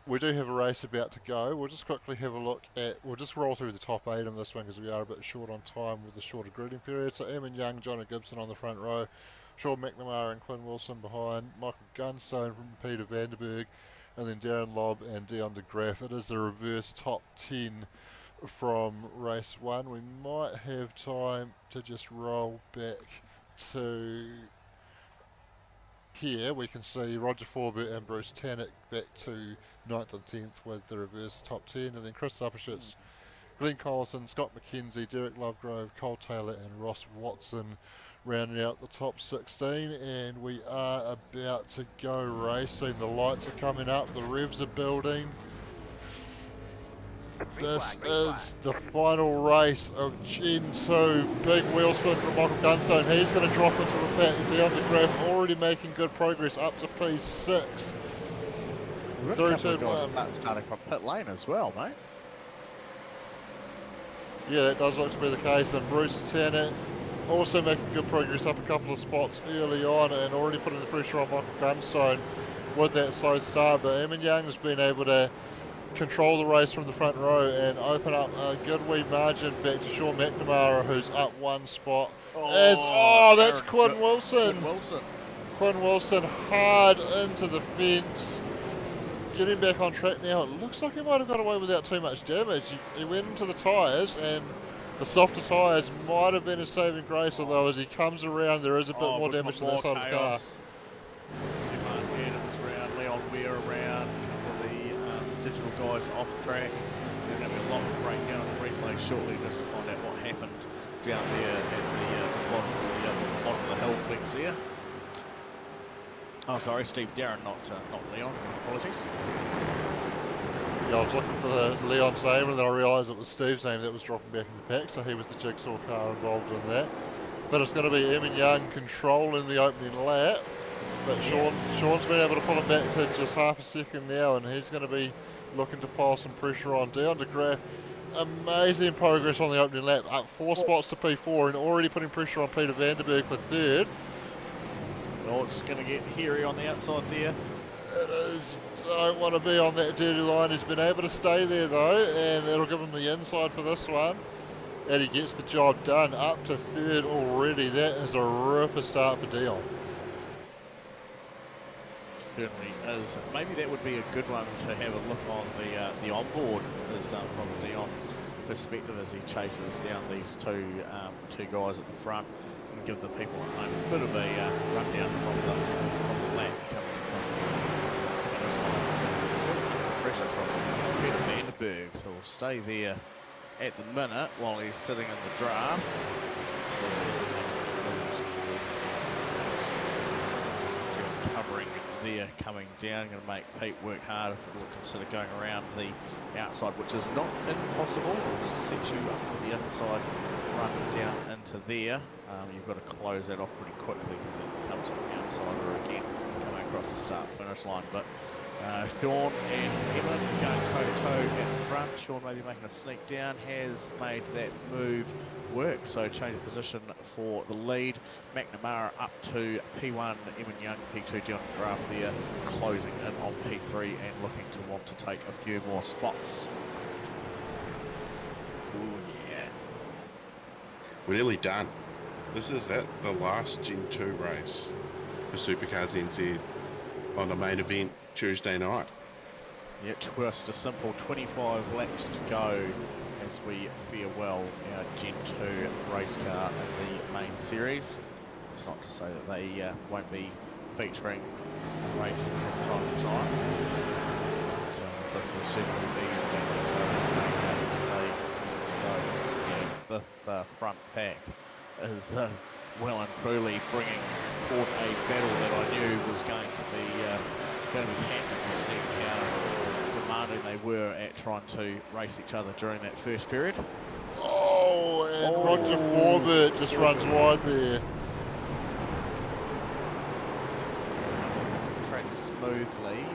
A: We do have a race about to go. We'll just quickly have a look at, we'll just roll through the top 8 on this one because we are a bit short on time with the shorter grading period. So Eamon Young, Johnny Gibson on the front row, Sean McNamara and Quinn Wilson behind, Michael Gunstone from Peter Vanderberg, and then Darren Lobb and Dion de Graaf. It is the reverse top 10 from race 1. We might have time to just roll back to here. We can see Roger Forbert and Bruce Tannock back to 9th and 10th with the reverse top 10, and then Chris Zapasich, Glenn Collison, Scott McKenzie, Derek Lovegrove, Cole Taylor and Ross Watson rounding out the top 16, and we are about to go racing. The lights are coming up, the revs are building. This is the final race of Gen 2. Big wheel spin from Michael Gunstone. He's going to drop into the pack. Down to Graf, already making good progress up to P6.
C: We've got a couple of guys starting from pit lane as well, mate.
A: Yeah, that does look to be the case. And Bruce Tanner also making good progress up a couple of spots early on and already putting the pressure on Michael Gunstone with that slow start. But Eamon Young's been able to control the race from the front row and open up a good wee margin back to Sean McNamara, who's up one spot. That's Quinn Wilson. Quinn Wilson hard into the fence. Getting back on track now. It looks like he might have got away without too much damage. He went into the tyres, and the softer tyres might have been a saving grace, although as he comes around there is a bit more damage to that side of the car.
C: Stefan Adams around, Leon Weir around, digital guys off the track. There's going to be a lot to break down on the replay shortly just to find out what happened down there at the bottom of the hill flex there. Oh, sorry, Steve Darren, not Leon. Apologies.
A: Yeah, I was looking for Leon's name and then I realised it was Steve's name that was dropping back in the pack, so he was the jigsaw car involved in that. But it's going to be Eamon Young controlling the opening lap. But Sean's been able to pull it back to just half a second now, and he's going to be looking to pile some pressure on. Down to Graf, amazing progress on the opening lap, up 4 spots to P4 and already putting pressure on Peter Vanderberg for third.
C: Oh, it's going to get hairy on the outside there.
A: It is. Don't want to be on that dirty line. He's been able to stay there though, and it'll give him the inside for this one. And he gets the job done, up to third already. That is a ripper start for Dion.
C: Certainly is. Maybe that would be a good one to have a look on the onboard, is from Dion's perspective as he chases down these two guys at the front, and give the people at home a bit of a rundown from the lap coming across the start finish line. Still under pressure from Peter Vanderberg, who will stay there at the minute while he's sitting in the draft. So covering there, coming down, going to make Pete work hard if he'll consider going around the outside, which is not impossible. It'll set you up for the inside, run down into there. You've got to close that off pretty quickly because it becomes an outsider again coming across the start finish line. But Sean and Evan going toe-to-toe at the front. Sean maybe making a sneak down, has made that move work, so change of position for the lead. McNamara up to P1, Evan Young, P2 Dion Graf there, closing in on P3 and looking to want to take a few more spots.
B: Ooh, yeah. We're nearly done. This is it, the last Gen 2 race for Supercars NZ on the main event Tuesday night.
C: Yeah, just a simple 25 laps to go as we farewell our Gen 2 race car in the main series. It's not to say that they won't be featuring a race from time to time, but this will certainly be as far as today goes. The front pack is well and truly bringing forth a battle that I knew was going to be happening. We've seen how demanding they were at trying to race each other during that first period.
A: Oh, and Roger Forbert just runs wide there.
C: Track smoothly.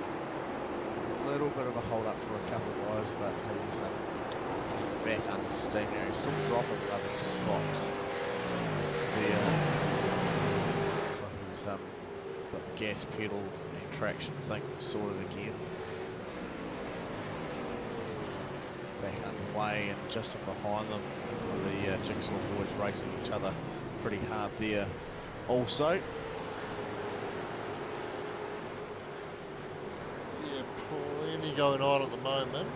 C: A little bit of a hold up for a couple of guys, but he's back under steam now. He's still dropping another spot there. So he's got the gas pedal and traction thing sorted again. Back underway, and just in behind them the Jigsaw boys racing each other pretty hard there also.
A: Yeah, plenty going on at the moment.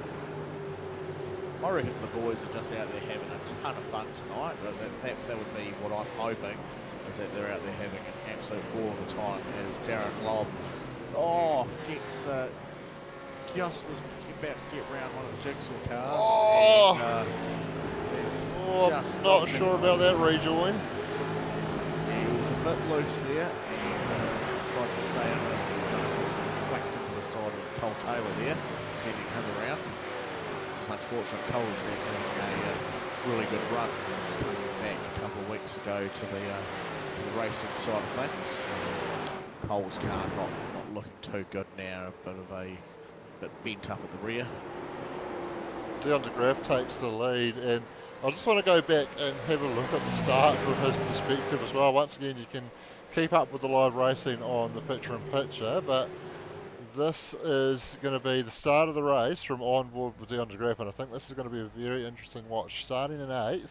C: I reckon the boys are just out there having a ton of fun tonight, but that would be what I'm hoping, is that they're out there having an absolute ball of a time as Darren Lobb gets just was about to get round one of the Jigsaw cars. And, just
A: not sure about that rejoin.
C: He was a bit loose there and tried to stay under it. He's unfortunately whacked into the side of Cole Taylor there, sending him around. it's unfortunate. Cole's been having a really good run since coming back a couple of weeks ago to the racing side of things. Cole's car not looking too good now, a bit bent up at the rear.
A: Dion de Graaf takes the lead, and I just want to go back and have a look at the start from his perspective as well. Once again, you can keep up with the live racing on the picture-in-picture, but this is going to be the start of the race from on board with Dion de Graaf, and I think this is going to be a very interesting watch. Starting in 8th.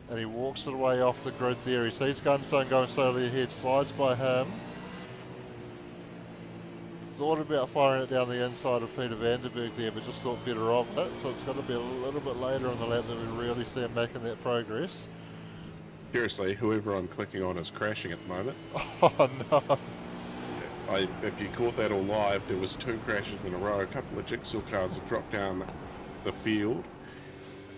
A: And he walks it away off the grid there. He sees Gunstone going slowly ahead, slides by him. Thought about firing it down the inside of Peter Vanderberg there, but just thought better of it. So it's going to be a little bit later on the lap that we really see him making that progress.
B: Seriously, whoever I'm clicking on is crashing at the moment.
A: Oh no.
B: If you caught that all live, there was 2 crashes in a row. A couple of jigsaw cars have dropped down the field.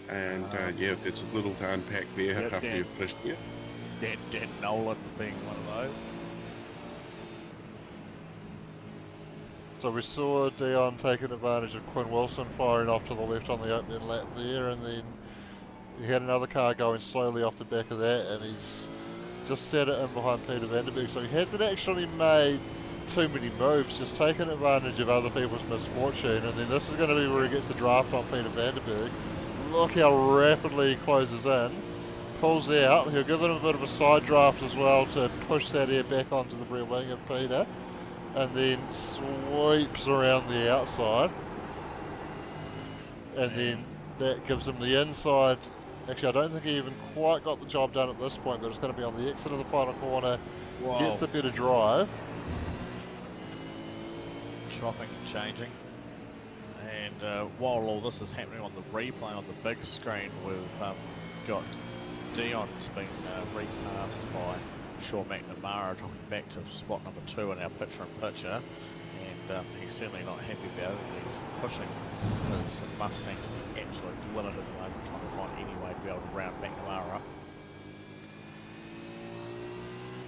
B: And yeah, there's a little to unpack there after you've finished it.
C: Dan Nolan being one of those.
A: So we saw Dion taking advantage of Quinn Wilson firing off to the left on the opening lap there, and then he had another car going slowly off the back of that, and he's just set it in behind Peter Vanderberg. So he hasn't actually made too many moves, just taking advantage of other people's misfortune, and then this is going to be where he gets the draft on Peter Vanderberg. Look how rapidly he closes in, pulls out. He'll give it a bit of a side draft as well to push that air back onto the rear wing of Peter, and then sweeps around the outside, and then that gives him the inside. Actually, I don't think he even quite got the job done at this point, but it's going to be on the exit of the final corner.
C: Wow.
A: Gets the better drive.
C: Chopping and changing. And while all this is happening on the replay on the big screen, we've got Dion's been repassed by Sean McNamara, dropping back to spot number 2 in our picture-in-picture, and he's certainly not happy about it. He's pushing his Mustang to the absolute limit at the moment, trying to find any way to be able to round McNamara up.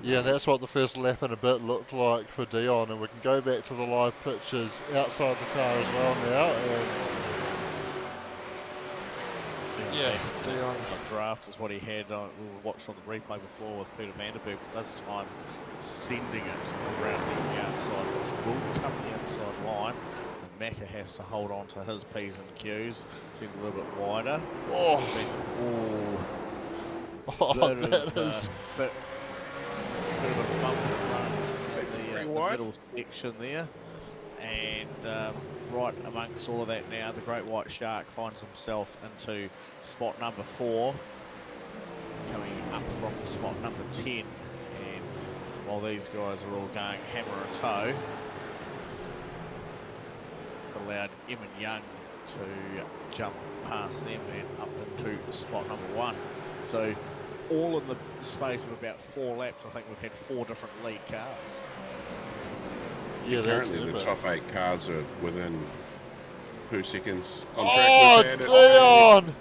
A: Yeah, and that's what the first lap and a bit looked like for Dion, and we can go back to the live pictures outside the car as well now, and yeah, Dion.
C: The draft is what he had, we watched on the replay before with Peter Vanderberg, but this time sending it around the outside, which will come the inside line. And Macca has to hold on to his P's and Q's, seems a little bit wider.
A: Oh,
C: That is bit of a bump and run in the middle section there, and right amongst all of that now, the Great White Shark finds himself into spot number 4, coming up from spot number 10, and while these guys are all going hammer and toe, allowed Emin Young to jump past them and up into spot number 1. So all in the space of about 4 laps, I think we've had 4 different lead cars.
A: yeah,
B: Currently, the top 8 cars are within 2 seconds on track.
A: Oh, Dion!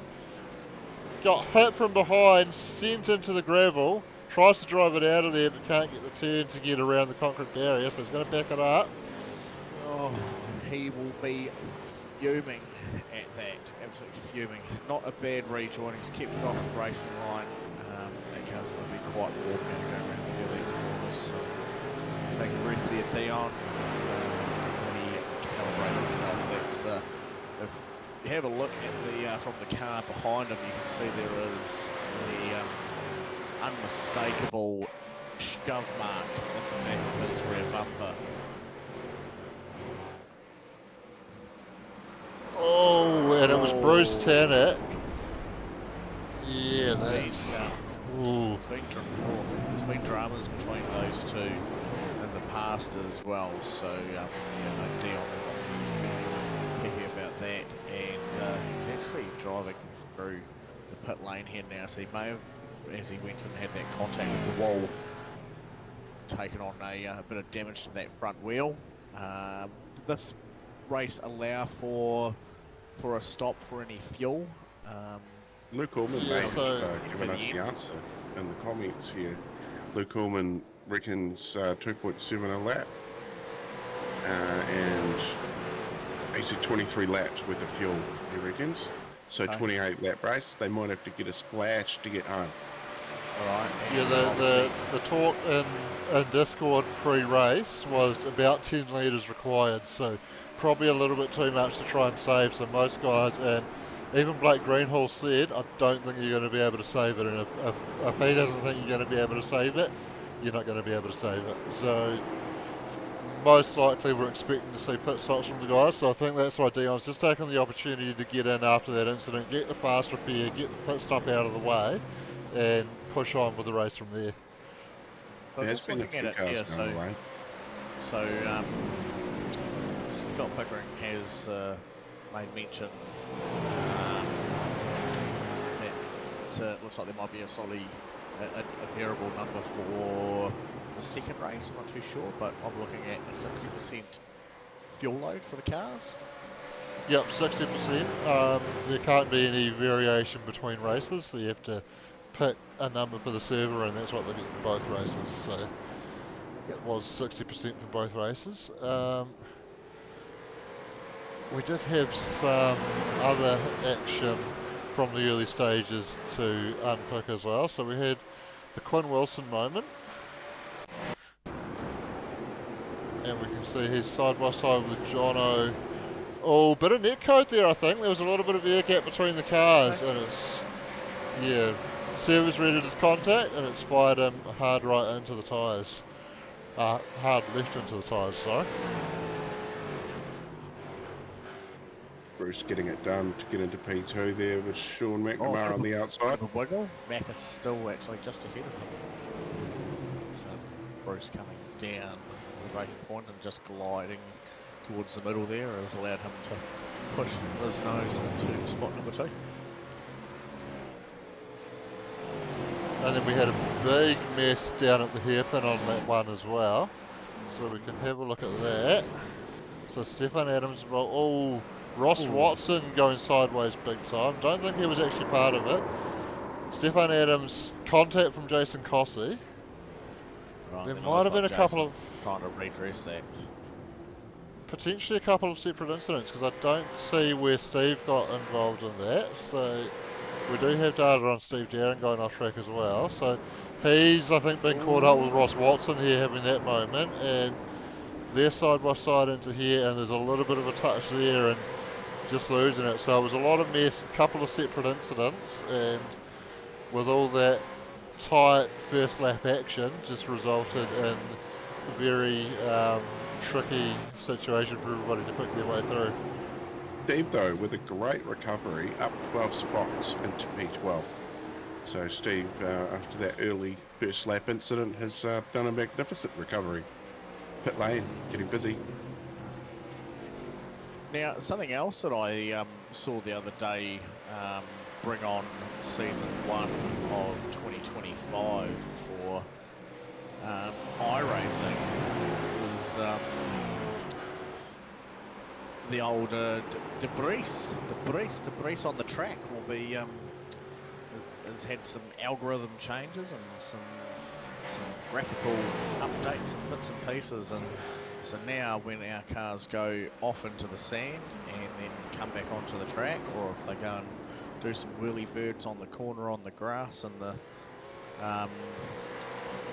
A: Got hit from behind, sent into the gravel, tries to drive it out of there, but can't get the turn to get around the concrete barrier, so he's going to back it up.
C: Oh, he will be fuming at that, absolutely fuming. Not a bad rejoin, he's kept it off the racing line. That car's going to be quite warm now to go around a few of these corners. So take a breath there, Dion. He calibrated himself. That's, if you have a look at the from the car behind him, you can see there is the unmistakable shove mark in the back of his rear bumper.
A: Oh, and it was Bruce Tannock. Yeah, that's... Ooh.
C: There's been dramas between those two in the past as well, so yeah, no, Dion will be happy about that, and he's actually driving through the pit lane here now, so he may have, as he went and had that contact with the wall, taken on a bit of damage to that front wheel. This race allow for a stop for any fuel.
B: Luke Ullman
A: Yeah,
B: may
A: so-
B: have given us the answer in the comments here. Luke Ullman reckons 2.7 a lap. and basically 23 laps worth of fuel, he reckons. So
C: Okay.
B: 28 lap race, they might have to get a splash to get home.
C: Alright.
A: Yeah, the talk in Discord pre-race was about 10 litres required, so probably a little bit too much to try and save. So most guys, and even Blake Greenhall said, I don't think you're going to be able to save it. And if he doesn't think you're going to be able to save it, you're not going to be able to save it. So most likely we're expecting to see pit stops from the guys. So I think that's why Dion's just taking the opportunity to get in after that incident, get the fast repair, get the pit stop out of the way, and push on with the race from there.
C: But
B: There's
C: just
B: been a
C: looking at
B: few
C: it
B: cars
C: here,
B: going away.
C: so Scott Pickering has made mention that it looks like there might be a variable number for the second race. I'm not too sure, but I'm looking at a 60% fuel load for the cars.
A: Yep, 60%. There can't be any variation between races, so you have to pick a number for the server, and that's what they get for both races. So it was 60% for both races. We did have some other action from the early stages to unpick as well. So we had the Quinn Wilson moment, and we can see he's side by side with Jono. Oh, bit of net code there, I think. There was a little bit of air gap between the cars, and it's, yeah, server's read his contact, and it's fired him hard right into the tyres. Hard left into the tyres, sorry.
B: Bruce getting it done to get into P2 there with Sean McNamara on the outside.
C: The wiggle. Mac is still actually just ahead of him. So Bruce coming down to the braking point and just gliding towards the middle there has allowed him to push his nose into spot number 2.
A: And then we had a big mess down at the hairpin on that one as well. So we can have a look at that. So Stefan Adams, Ross Watson going sideways big time. Don't think he was actually part of it. Stefan Adams, contact from Jason Cossey.
C: Right,
A: There
C: then
A: might have been a
C: Jason
A: couple of,
C: trying to redress that.
A: potentially a couple of separate incidents, because I don't see where Steve got involved in that. So we do have data on Steve Darren going off track as well. So he's, I think, been caught up with Ross Watson here having that moment, and they're side by side into here, and there's a little bit of a touch there and just losing it. So it was a lot of mess, a couple of separate incidents, and with all that tight first lap action just resulted in a very tricky situation for everybody to pick their way through.
B: Steve, though, with a great recovery, up 12 spots into P12. So Steve, after that early first lap incident, has done a magnificent recovery. Pit lane, getting busy.
C: Now, something else that I saw the other day bring on season 1 of 2025 for iRacing was the old debris on the track will be has had some algorithm changes and some graphical updates and bits and pieces, and so now when our cars go off into the sand and then come back onto the track, or if they go and do some whirly birds on the corner on the grass and the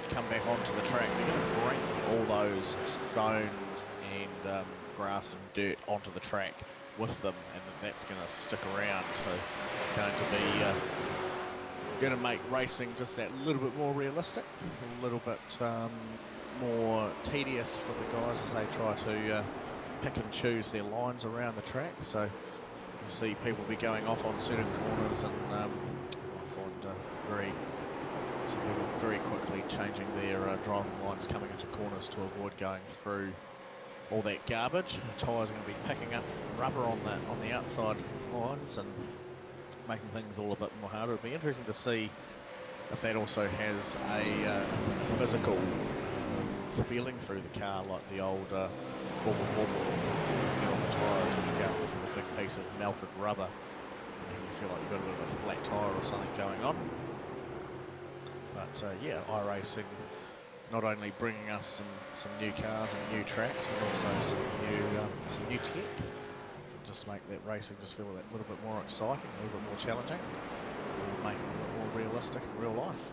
C: come back onto the track, they're going to bring all those stones and grass and dirt onto the track with them, and that's going to stick around. So it's going to make racing just that little bit more realistic, a little bit more tedious for the guys as they try to pick and choose their lines around the track. So you see people be going off on certain corners, and I find some people very quickly changing their driving lines coming into corners to avoid going through all that garbage. The tyres are going to be picking up rubber on the outside lines and making things all a bit more harder. It'll be interesting to see if that also has a physical feeling through the car, like the old wobble on the tyres when you go and look at a big piece of melted rubber and you feel like you've got a bit of a flat tyre or something going on. But yeah, iRacing not only bringing us some new cars and new tracks, but also some new tech, just to make that racing just feel a little bit more exciting, a little bit more challenging, and make it a bit more realistic in real life.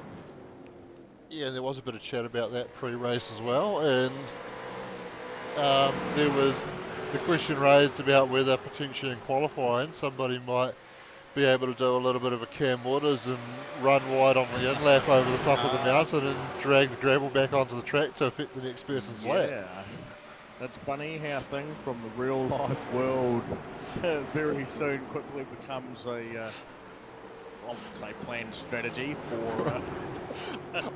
A: Yeah, there was a bit of chat about that pre-race as well, and there was the question raised about whether potentially in qualifying somebody might be able to do a little bit of a Cam Waters and run wide on the in-lap over the top of the mountain and drag the gravel back onto the track to affect the next person's lap.
D: Yeah, it's funny how things from the real life world very soon quickly becomes a, I would say, planned strategy for.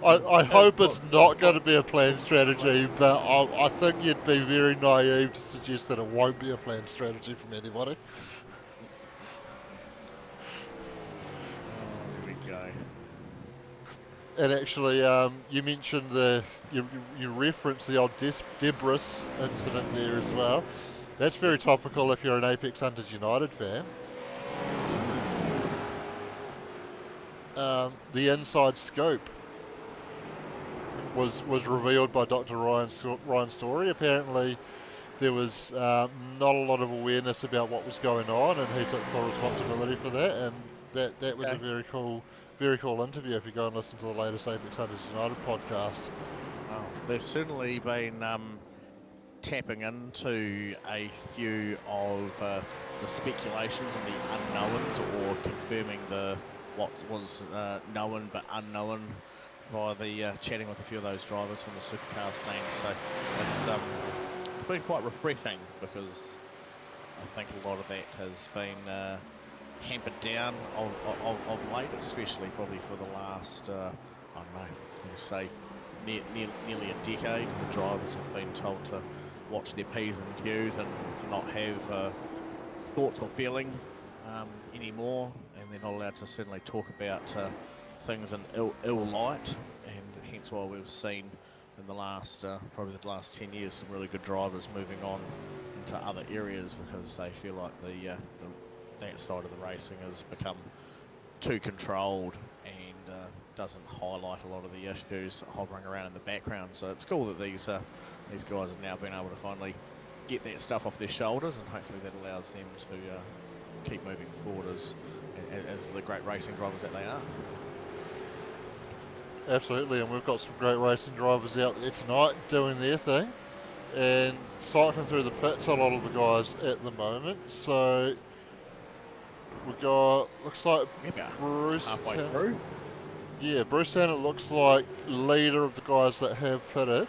A: I hope it's not going to be a planned strategy, but I think you'd be very naive to suggest that it won't be a planned strategy from anybody.
C: Oh, there we go.
A: And actually, you mentioned you referenced the old Debris incident there as well. That's very
C: Yes.
A: topical if you're an Apex Hunters United fan. The inside scoop was revealed by Dr. Ryan Story. Apparently, there was not a lot of awareness about what was going on, and he took full responsibility for that. And that was a very cool interview. If you go and listen to the latest Apex Hunters United podcast.
C: Well, they've certainly been tapping into a few of the speculations and the unknowns, or confirming what was known but unknown via the chatting with a few of those drivers from the supercars scene. So it's
D: been quite refreshing, because
C: I think a lot of that has been hampered down of late, especially probably for the last, I don't know, say nearly a decade. The drivers have been told to watch their P's and Q's and to not have thoughts or feelings anymore, and they're not allowed to certainly talk about things in ill light, and hence why we've seen in the last probably the last 10 years some really good drivers moving on into other areas, because they feel like that side of the racing has become too controlled and doesn't highlight a lot of the issues hovering around in the background. So it's cool that these guys have now been able to finally get that stuff off their shoulders, and hopefully that allows them to keep moving forward as the great racing drivers that they are.
A: Absolutely, and we've got some great racing drivers out there tonight doing their thing and cycling through the pits, a lot of the guys at the moment. So we've got, looks like Bruce
D: halfway
A: Tanner.
D: through.
A: Yeah, Bruce Tanner looks like leader of the guys that have pitted.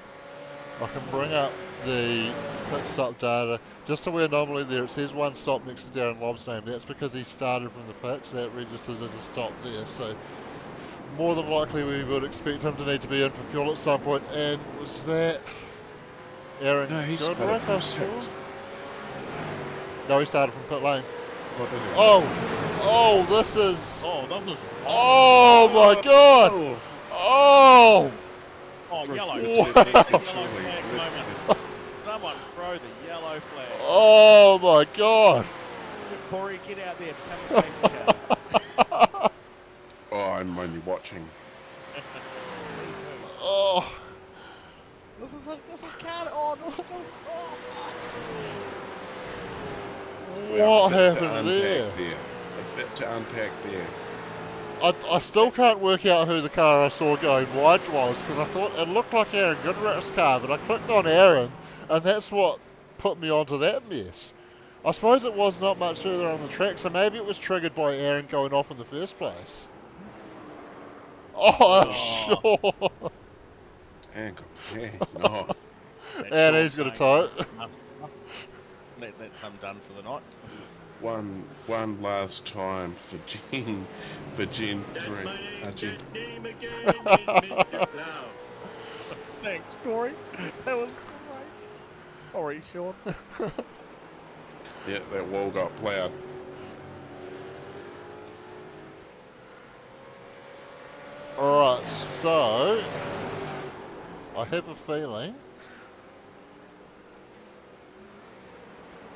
A: I can bring up the pit stop data. Just a weird anomaly there, it says one stop next to Darren Lobb's name. That's because he started from the pits, that registers as a stop there. So more than likely we would expect him to need to be in for fuel at some point. And was that Aaron Goodrick, I saw? No, he started from pit lane. Oh, this is...
C: Oh, that was...
A: Oh my god! Oh!
C: Oh, yellow.
D: Yellow flag moment. Someone throw the yellow flag.
A: Oh my god!
C: Corey, get out there, become a safety car.
B: Oh, I'm only watching.
C: Me too.
A: Oh,
C: This is Canada. Oh, this is still... Oh.
A: what
B: A bit to
A: happened
B: unpack
A: there?
B: A bit to unpack there.
A: I still can't work out who the car I saw going wide was, because I thought it looked like Aaron Goodrick's car, but I clicked on Aaron, and that's what put me onto that mess. I suppose it was not much further on the track, so maybe it was triggered by Aaron going off in the first place. Oh, sure.
B: Hang on. Yeah, no.
A: And he's going to tow it.
C: That's done for the night.
B: One last time for Gen 3.
D: Thanks, Corey. That was great. Sorry, Sean.
B: Yeah, that wall got plowed.
A: Alright, so I have a feeling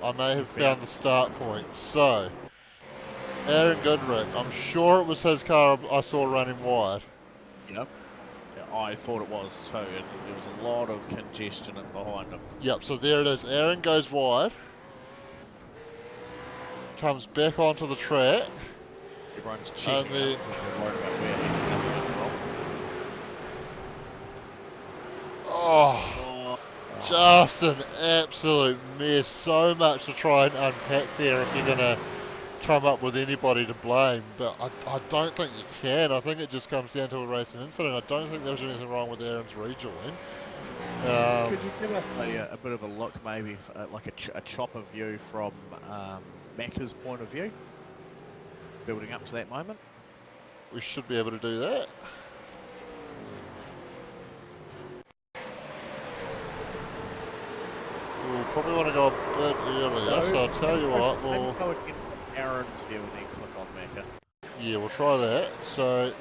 A: I may have found the start point. So, Aaron Goodrick, I'm sure it was his car I saw running wide.
C: Yep. I thought it was too, and there was a lot of congestion in behind him.
A: Yep, so there it is. Aaron goes wide. Comes back onto the track.
C: Everyone's checking out because they're worried about where he's coming in from.
A: Oh, just an absolute mess. So much to try and unpack there if you're going to come up with anybody to blame. But I don't think you can. I think it just comes down to a racing incident. I don't think there was anything wrong with Aaron's rejoin.
C: Could you give us a bit of a look, maybe, like a chopper view from Macca's point of view, building up to that moment?
A: We should be able to do that. We'll probably want to go a bit earlier, so I'll tell you what, we'll...
C: go again Aaron's view and then click on Macca.
A: Yeah, we'll try that. So...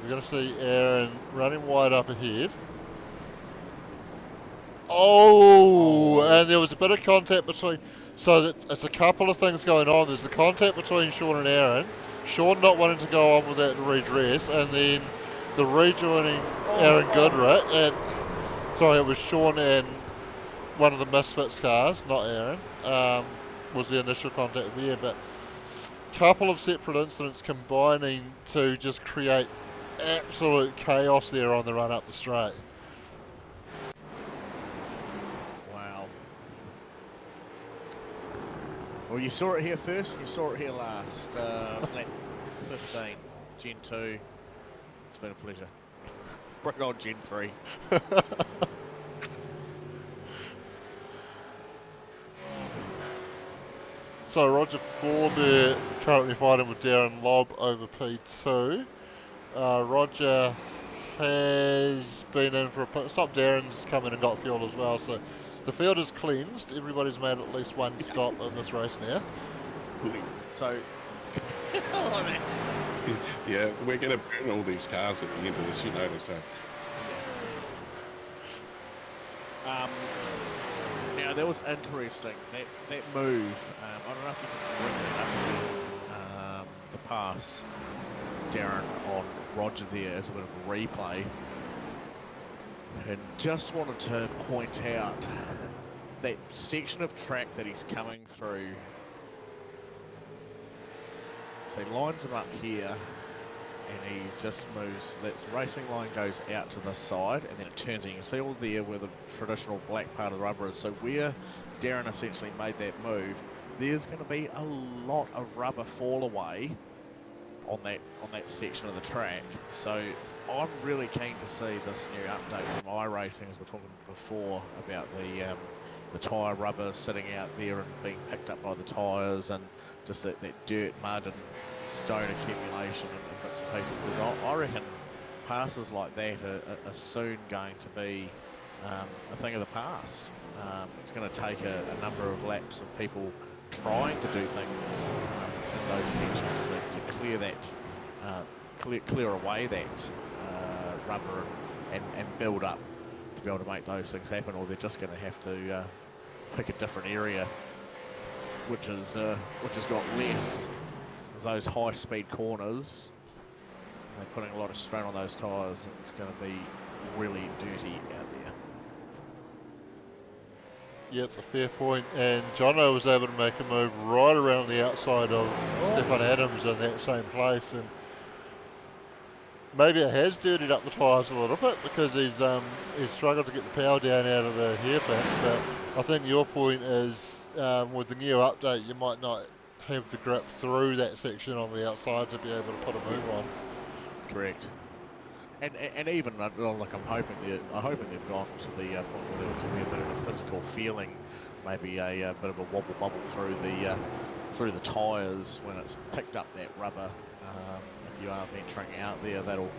A: we're going to see Aaron running wide up ahead. Oh, and there was a bit of contact between... So it's a couple of things going on. There's the contact between Sean and Aaron. Sean not wanting to go on with that redress, and then the rejoining Aaron Goodrich, and sorry, it was Sean and one of the Misfits cars, not Aaron, was the initial contact there, but a couple of separate incidents combining to just create absolute chaos there on the run up the straight.
C: Wow. Well, you saw it here first, you saw it here last. Lap 15, Gen 2. It's been a pleasure. Bring on Gen 3.
A: So Roger Forbear currently fighting with Darren Lobb over P2. Roger has been in for a pit stop. Darren's come in and got fuel as well. So the field is cleansed. Everybody's made at least one stop in this race now.
C: So,
B: Yeah, we're going to burn all these cars at the end of this, you notice. So.
C: Now that was interesting. That move. I don't know if you can bring it up the pass, Darren on Roger there as a bit of a replay. And just wanted to point out that section of track that he's coming through. So he lines him up here, and he just moves. That racing line goes out to the side, and then it turns. And you can see all there where the traditional black part of the rubber is. So where Darren essentially made that move, there's going to be a lot of rubber fall away on that section of the track. So I'm really keen to see this new update from iRacing, as we're talking before about the tyre rubber sitting out there and being picked up by the tyres, and just that dirt, mud and stone accumulation and bits and pieces, because I reckon passes like that are soon going to be a thing of the past. It's going to take a number of laps of people trying to do things in those sections to clear that, clear away that rubber and build up to be able to make those things happen, or they're just going to have to pick a different area which has got less, because those high speed corners, they're putting a lot of strain on those tyres, and it's going to be really dirty out there.
A: Yeah, it's a fair point, and Jono was able to make a move right around the outside of Stefan Adams in that same place, and maybe it has dirtied up the tyres a little bit because he's struggled to get the power down out of the hairpin. But I think your point is with the new update, you might not have the grip through that section on the outside to be able to put a move on.
C: Correct. And even like I'm hoping they've gone to the point where there can be a bit of a physical feeling, maybe a bit of a wobble bubble through the tyres when it's picked up that rubber. If you are venturing out there, that'll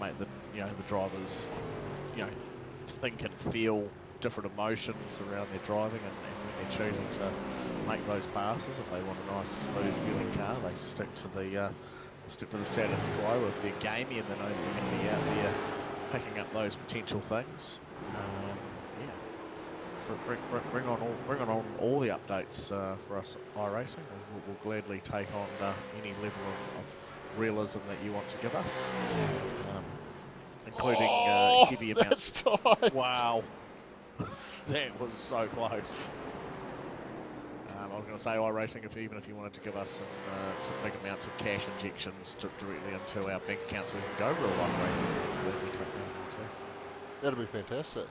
C: make the drivers think and feel different emotions around their driving, and when they're choosing to make those passes. If they want a nice smooth feeling car, they stick to the status quo. If they're gamey and they know they're going to be out there picking up those potential things, bring on all the updates for us iRacing. We'll gladly take on any level of realism that you want to give us, including
A: Oh,
C: heavy
A: that's
C: amounts.
A: tight.
C: Wow, that was so close. I was going to say iRacing, even if you wanted to give us some big amounts of cash injections directly into our bank account so we can go real life racing, we take that one too.
A: That'd be fantastic.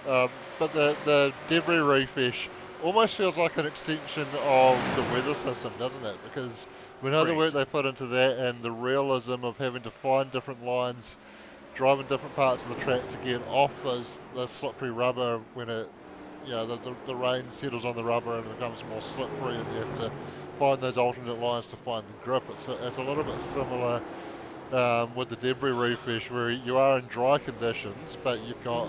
A: But the debris refresh almost feels like an extension of the weather system, doesn't it? Because we know the work they put into that and the realism of having to find different lines, driving different parts of the track to get off the slippery rubber when it, you know, the rain settles on the rubber and it becomes more slippery, and you have to find those alternate lines to find the grip. It's a little bit similar with the debris refresh, where you are in dry conditions, but you've got,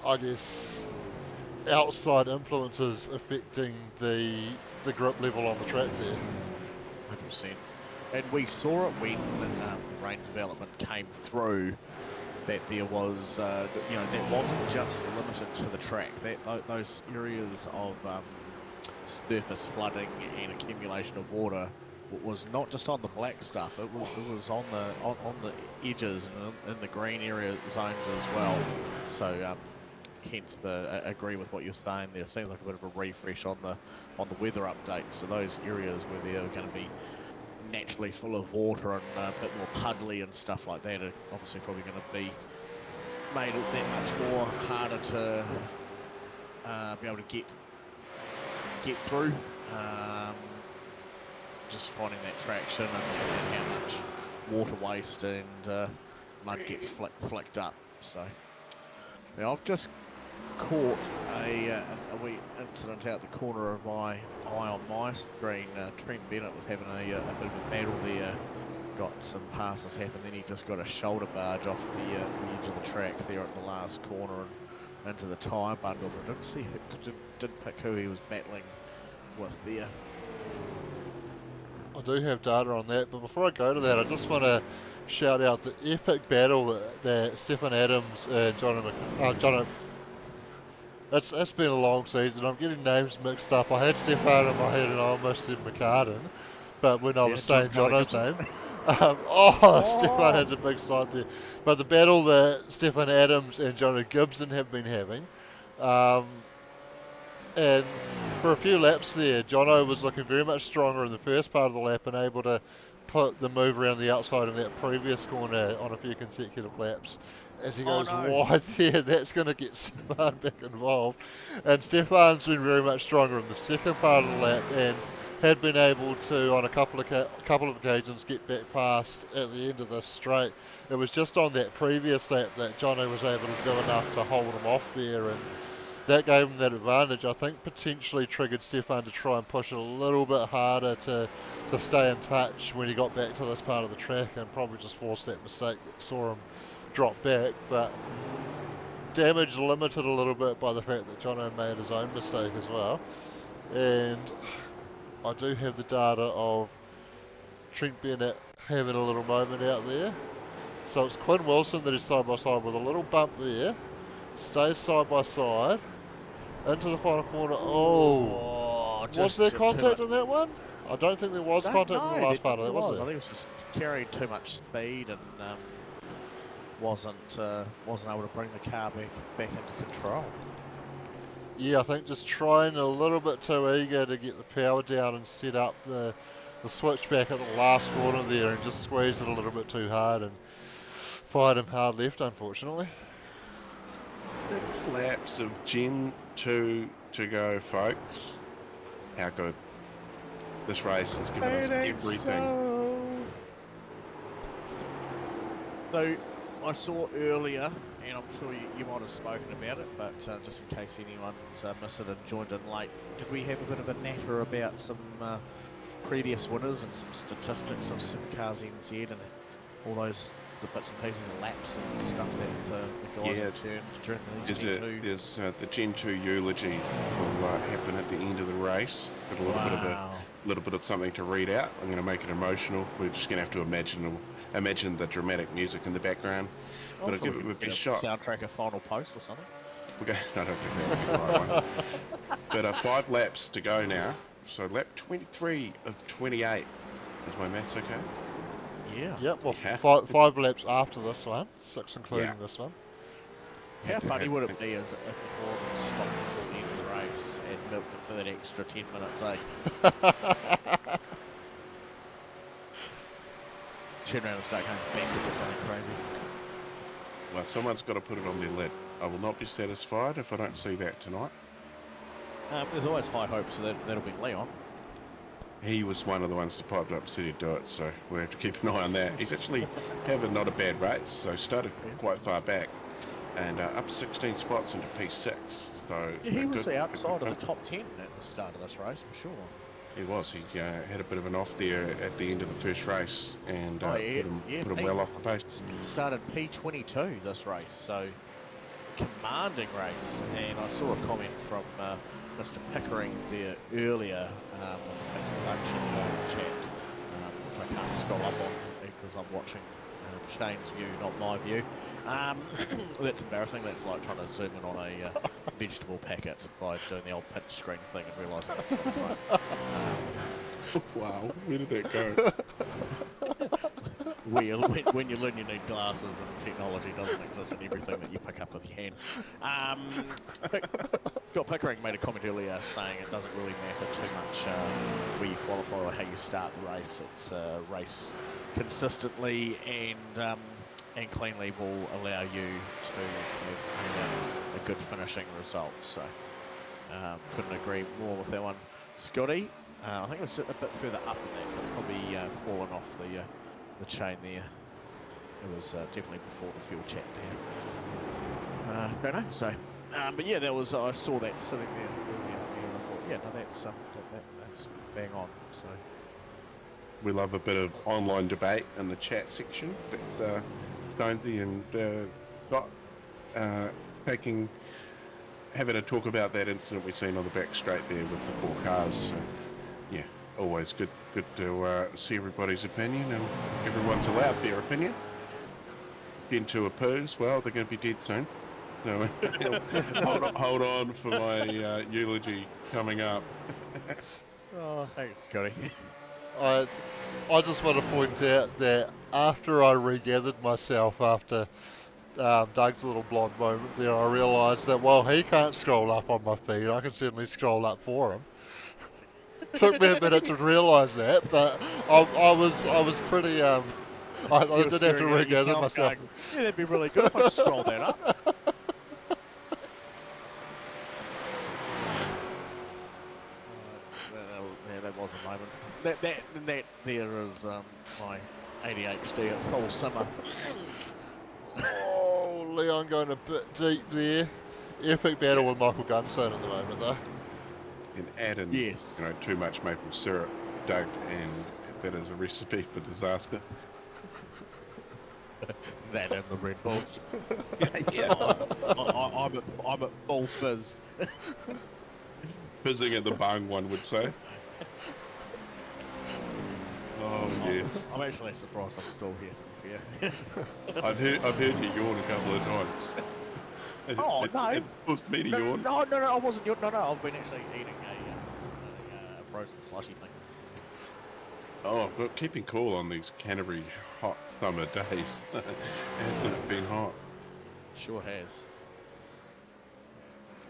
A: I guess, outside influences affecting the grip level on the track there.
C: 100%. And we saw it when the rain development came through, that there was, you know, that wasn't just limited to the track. That those areas of surface flooding and accumulation of water was not just on the black stuff. It was on the edges and in the green area zones as well. So hence, agree with what you're saying there. It seems like a bit of a refresh on the weather update. So those areas where they're going to be naturally full of water and a bit more puddly and stuff like that are obviously probably going to be made that much more harder to be able to get through. Just finding that traction and how much water waste and mud gets flicked up. So now I've just caught a wee incident out the corner of my eye on my screen. Trent Bennett was having a bit of a battle there, got some passes happen, then he just got a shoulder barge off the edge of the track there at the last corner and into the tyre bundle, but I didn't see didn't pick who he was battling with there.
A: I do have data on that, but before I go to that, I just want to shout out the epic battle that Stefan Adams and John. It's been a long season. I'm getting names mixed up. I had Stefan in my head and I almost said McCartan, but when I was saying Jono's name, Stefan has a big side there. But the battle that Stefan Adams and Jono Gibson have been having, and for a few laps there, Jono was looking very much stronger in the first part of the lap and able to put the move around the outside of that previous corner on a few consecutive laps. As he goes wide there, that's going to get Stefan back involved. And Stefan's been very much stronger in the second part of the lap and had been able to, on a couple of occasions, get back past at the end of the straight. It was just on that previous lap that Jono was able to do enough to hold him off there, and that gave him that advantage. I think potentially triggered Stefan to try and push it a little bit harder to stay in touch when he got back to this part of the track, and probably just forced that mistake that saw him drop back. But damage limited a little bit by the fact that Jono made his own mistake as well. And I do have the data of Trent Bennett having a little moment out there. So it's Quinn Wilson that is side by side with a little bump there. Stays side by side into the final corner. Was there contact in that one? I don't think there was contact in the last part of that, was there?
C: I think it was just carried too much speed and wasn't able to bring the car back into control.
A: Yeah, I think just trying a little bit too eager to get the power down and set up the switchback at the last corner there, and just squeezed it a little bit too hard and fired him hard left, unfortunately.
B: 6 laps of Gen 2 to go, folks. How good. This race has given us everything.
C: So I saw earlier, and I'm sure you might have spoken about it, but just in case anyone's missed it and joined in late, did we have a bit of a natter about some previous winners and some statistics of Supercars NZ and all those the bits and pieces of laps and stuff that the guys have turned during these Gen 2?
B: There's the Gen 2 eulogy will happen at the end of the race. Got a little bit of something to read out. I'm going to make it emotional. We're just going to have to imagine the dramatic music in the background. But I'll give it a big shot.
C: Soundtrack of Final Post or something.
B: Okay, I don't think that's the right one. But 5 laps to go now. So lap 23 of 28. Is my maths okay?
C: Yeah.
A: Yep, well,
B: Yeah.
A: five laps after this one, 6 including this one.
C: How funny would it be as if the Foreman stopped before the end of the race and milked it for that extra 10 minutes, eh? Turn around and start going backwards or something crazy.
B: Well, someone's got to put it on their lid. I will not be satisfied if I don't see that tonight.
C: There's always high hopes that that'll be Leon.
B: He was one of the ones that piped up and said he'd do it, so we have to keep an eye on that. He's actually having not a bad race, so started quite far back and up 16 spots into P6. So
C: Yeah, he was outside of the top 10 at the start of this race, I'm sure.
B: He was. He had a bit of an off there at the end of the first race and put him well off the pace.
C: Started P22 this race, so commanding race. And I saw a comment from Mr. Pickering there earlier on the Pits Production chat, which I can't scroll up on because I'm watching Shane's view, not my view. That's embarrassing. That's like trying to zoom in on a vegetable packet by doing the old pitch screen thing and realising it's not right.
B: Wow, where did that go?
C: When you learn you need glasses and technology doesn't exist in everything that you pick up with your hands. Scott Pickering made a comment earlier saying it doesn't really matter too much where you qualify or how you start the race. It's race consistently and cleanly will allow you to have a good finishing result. So couldn't agree more with that one, Scotty. I think it was a bit further up than that, so it's probably fallen off the chain there. It was definitely before the fuel chat there. Don't know. So, but yeah, that was I saw that sitting there earlier, and I thought, yeah, no, that's bang on. So
B: We love a bit of online debate in the chat section. But Jonesy and Scott having a talk about that incident we've seen on the back straight there with the 4 cars. So, yeah, always good to see everybody's opinion, and everyone's allowed their opinion. Into a pose, well, they're going to be dead soon. So, hold on for my eulogy coming up.
C: oh, thanks, Scotty.
A: I just want to point out that after I regathered myself after Doug's little blonde moment there, I realised that while he can't scroll up on my feed, I can certainly scroll up for him. Took me a minute to realise that, but I was pretty I did have to regather myself.
C: Going, yeah, that'd be really good if I could scroll that up. That was a moment. That there is my ADHD at full simmer.
A: Oh, Leon going a bit deep there. Epic battle with Michael Gunstone at the moment, though.
B: And add in, too much maple syrup, Doug, and that is a recipe for disaster.
C: That and the Red Bulls.
D: Yeah, I'm at full fizz.
B: Fizzing at the bung, one would say. Oh yes.
C: I'm actually surprised I'm still here, to be fair.
B: I've heard you yawn a couple of times.
C: Oh, no.
B: It forced me to yawn.
C: No, I wasn't yawning. No, I've been actually eating a frozen slushy thing.
B: Oh, but keeping cool on these Canterbury hot summer days. Hasn't been hot.
C: Sure has.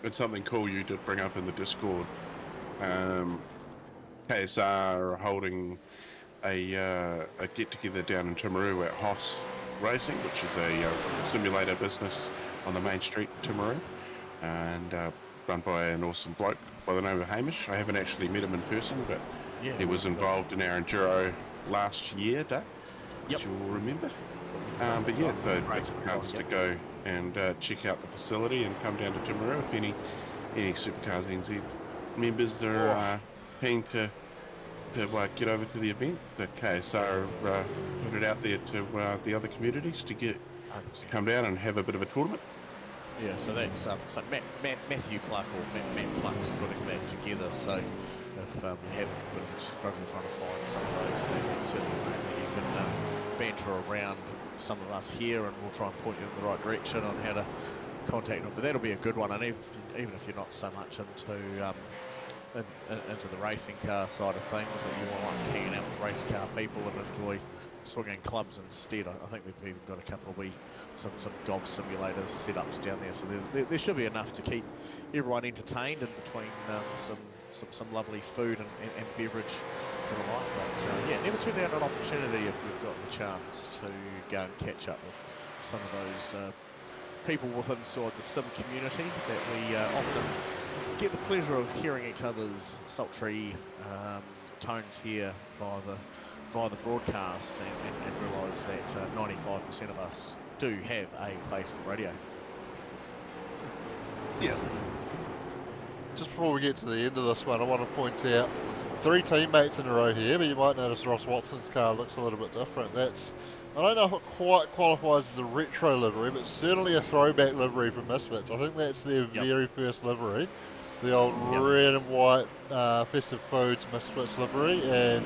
B: It's something cool you did bring up in the Discord. KSR are holding a get-together down in Timaru at Hoss Racing, which is a simulator business on the main street in Timaru, and run by an awesome bloke by the name of Hamish. I haven't actually met him in person, but
C: Yeah,
B: he was involved in our Enduro last year, Doug, which you'll remember. But yeah, so it's a chance to go and check out the facility and come down to Timaru if any Supercars NZ members are keen to get over to the event. The KSR put it out there to the other communities to come down and have a bit of a tournament.
C: Yeah, so that's Matthew Pluck or Matt Pluck was putting that together. So if you have been struggling trying to find some of those, that's certainly a way that you can banter around some of us here, and we'll try and point you in the right direction on how to contact them. But that'll be a good one, and even if you're not so much into into the racing car side of things, but you want to hang out with race car people and enjoy swinging clubs instead. I think they've even got a couple of some golf simulator setups down there, so there should be enough to keep everyone entertained in between some lovely food and beverage for the night. But yeah, never turn down an opportunity if you've got the chance to go and catch up with some of those people within the sim community that we often get the pleasure of hearing each other's sultry tones here via the broadcast, and realise that 95% of us do have a Facebook radio.
A: Yeah. Just before we get to the end of this one, I want to point out 3 teammates in a row here, but you might notice Ross Watson's car looks a little bit different. I don't know if it quite qualifies as a retro livery, but certainly a throwback livery from Misfits. I think that's their very first livery. The old red and white Festive Foods Misfits livery, and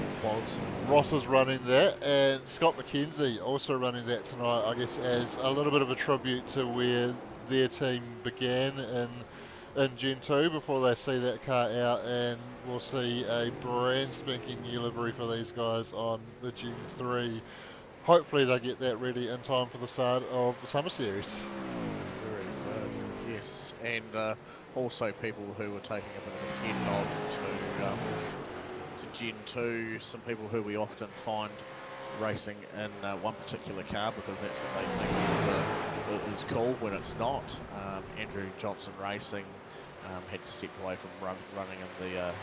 A: Ross is running that, and Scott McKenzie also running that tonight, I guess as a little bit of a tribute to where their team began in Gen 2 before they see that car out, and we'll see a brand spanking new livery for these guys on the Gen 3. Hopefully they get that ready in time for the start of the Summer Series.
C: Very good, yes, and also people who are taking a bit of a head nod to Gen 2, some people who we often find racing in one particular car because that's what they think is cool when it's not. Andrew Johnson Racing had stepped away from running in the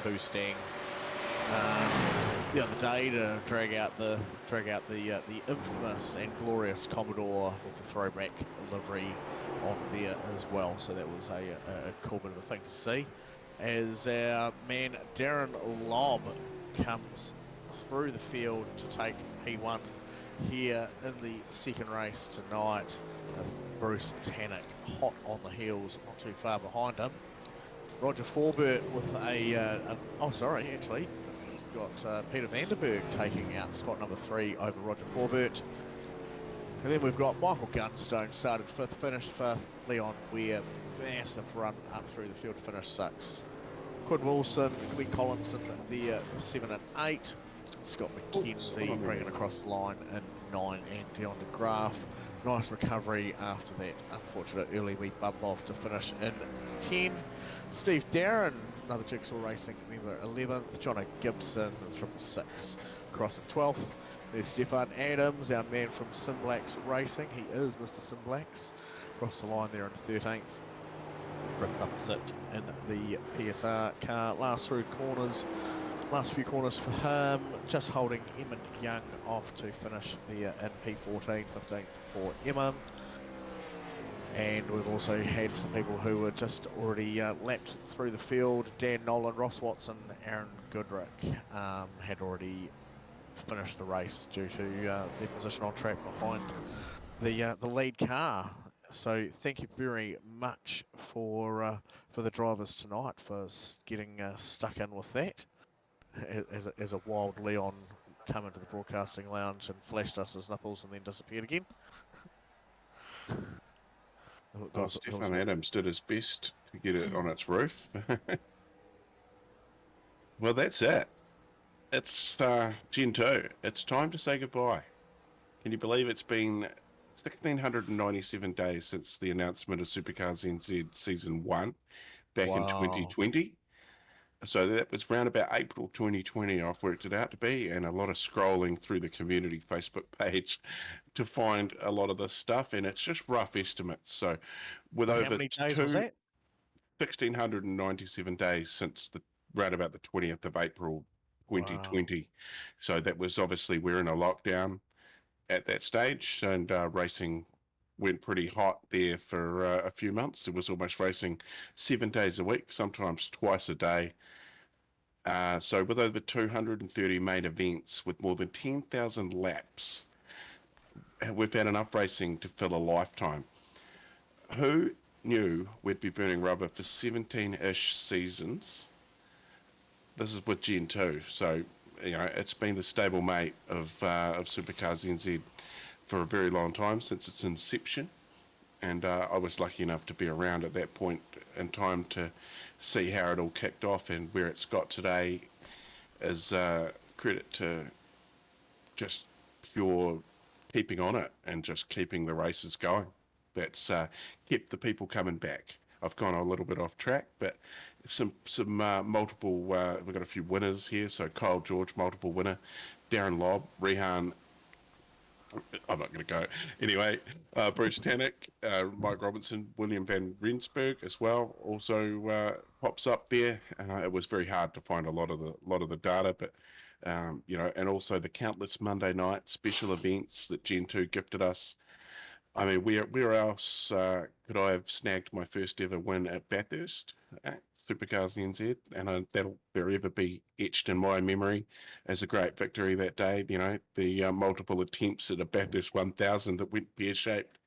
C: poo stang the other day to drag out the infamous and glorious Commodore with the throwback livery on there as well. So that was a cool bit of a thing to see. As our man Darren Lobb comes through the field to take P1 here in the second race tonight. Bruce Tannock hot on the heels, not too far behind him. Roger Forbert with we've got Peter Vanderberg taking out spot number 3 over Roger Forbert. And then we've got Michael Gunstone started 5th, finished for Leon Ware. Massive run up through the field to finish 6th. Quid Wilson, Glenn Collinson there for 7 and 8. Scott McKenzie bringing across the line in 9, and Dion de Graaf. Nice recovery after that unfortunate early wee bump off to finish in 10. Steve Darren, another Jigsaw Racing member, 11th. Jono Gibson, the 666, across at 12th. There's Stefan Adams, our man from Simblacks Racing. He is Mr. Simblacks. Across the line there in 13th. Rick Upset in the PSR car. Last few corners for him. Just holding Eamon Young off to finish there in P14, 15th for Eamon. And we've also had some people who were just already lapped through the field. Dan Nolan, Ross Watson, Aaron Goodrick had already finished the race due to their position on track behind the lead car. So thank you very much for the drivers tonight for getting stuck in with that. As a wild Leon come into the broadcasting lounge and flashed us his nipples and then disappeared again.
B: Stefan Adams did his best to get it on its roof. Well, that's it. It's Gen 2. It's time to say goodbye. Can you believe it's been 1,697 days since the announcement of Supercars NZ Season 1 back in 2020? So that was round about April 2020, I've worked it out to be, and a lot of scrolling through the community Facebook page to find a lot of this stuff, and it's just rough estimates. So with
C: how many days was that?
B: 1,697 days since round about the 20th of April 2020. Wow. So that was obviously, we're in a lockdown at that stage, and racing went pretty hot there for a few months. It was almost racing 7 days a week, sometimes twice a day. So with over 230 main events with more than 10,000 laps, we've had enough racing to fill a lifetime. Who knew we'd be burning rubber for 17-ish seasons? This is with Gen 2, so it's been the stable mate of Supercars NZ for a very long time, since its inception. and I was lucky enough to be around at that point in time to see how it all kicked off, and where it's got today is credit to just pure keeping on it and just keeping the races going. That's kept the people coming back. I've gone a little bit off track, but some multiple. We've got a few winners here. So Kyle George, multiple winner. Darren Lobb, Rehan. I'm not going to go. Anyway, Bruce Tannock, Mike Robinson, William Van Rensburg as well also pops up there. It was very hard to find a lot of the data, but and also the countless Monday night special events that Gen 2 gifted us. I mean, where else could I have snagged my first ever win at Bathurst? Supercars NZ, and that'll forever be etched in my memory as a great victory that day. The multiple attempts at a Bathurst 1000 that went pear-shaped.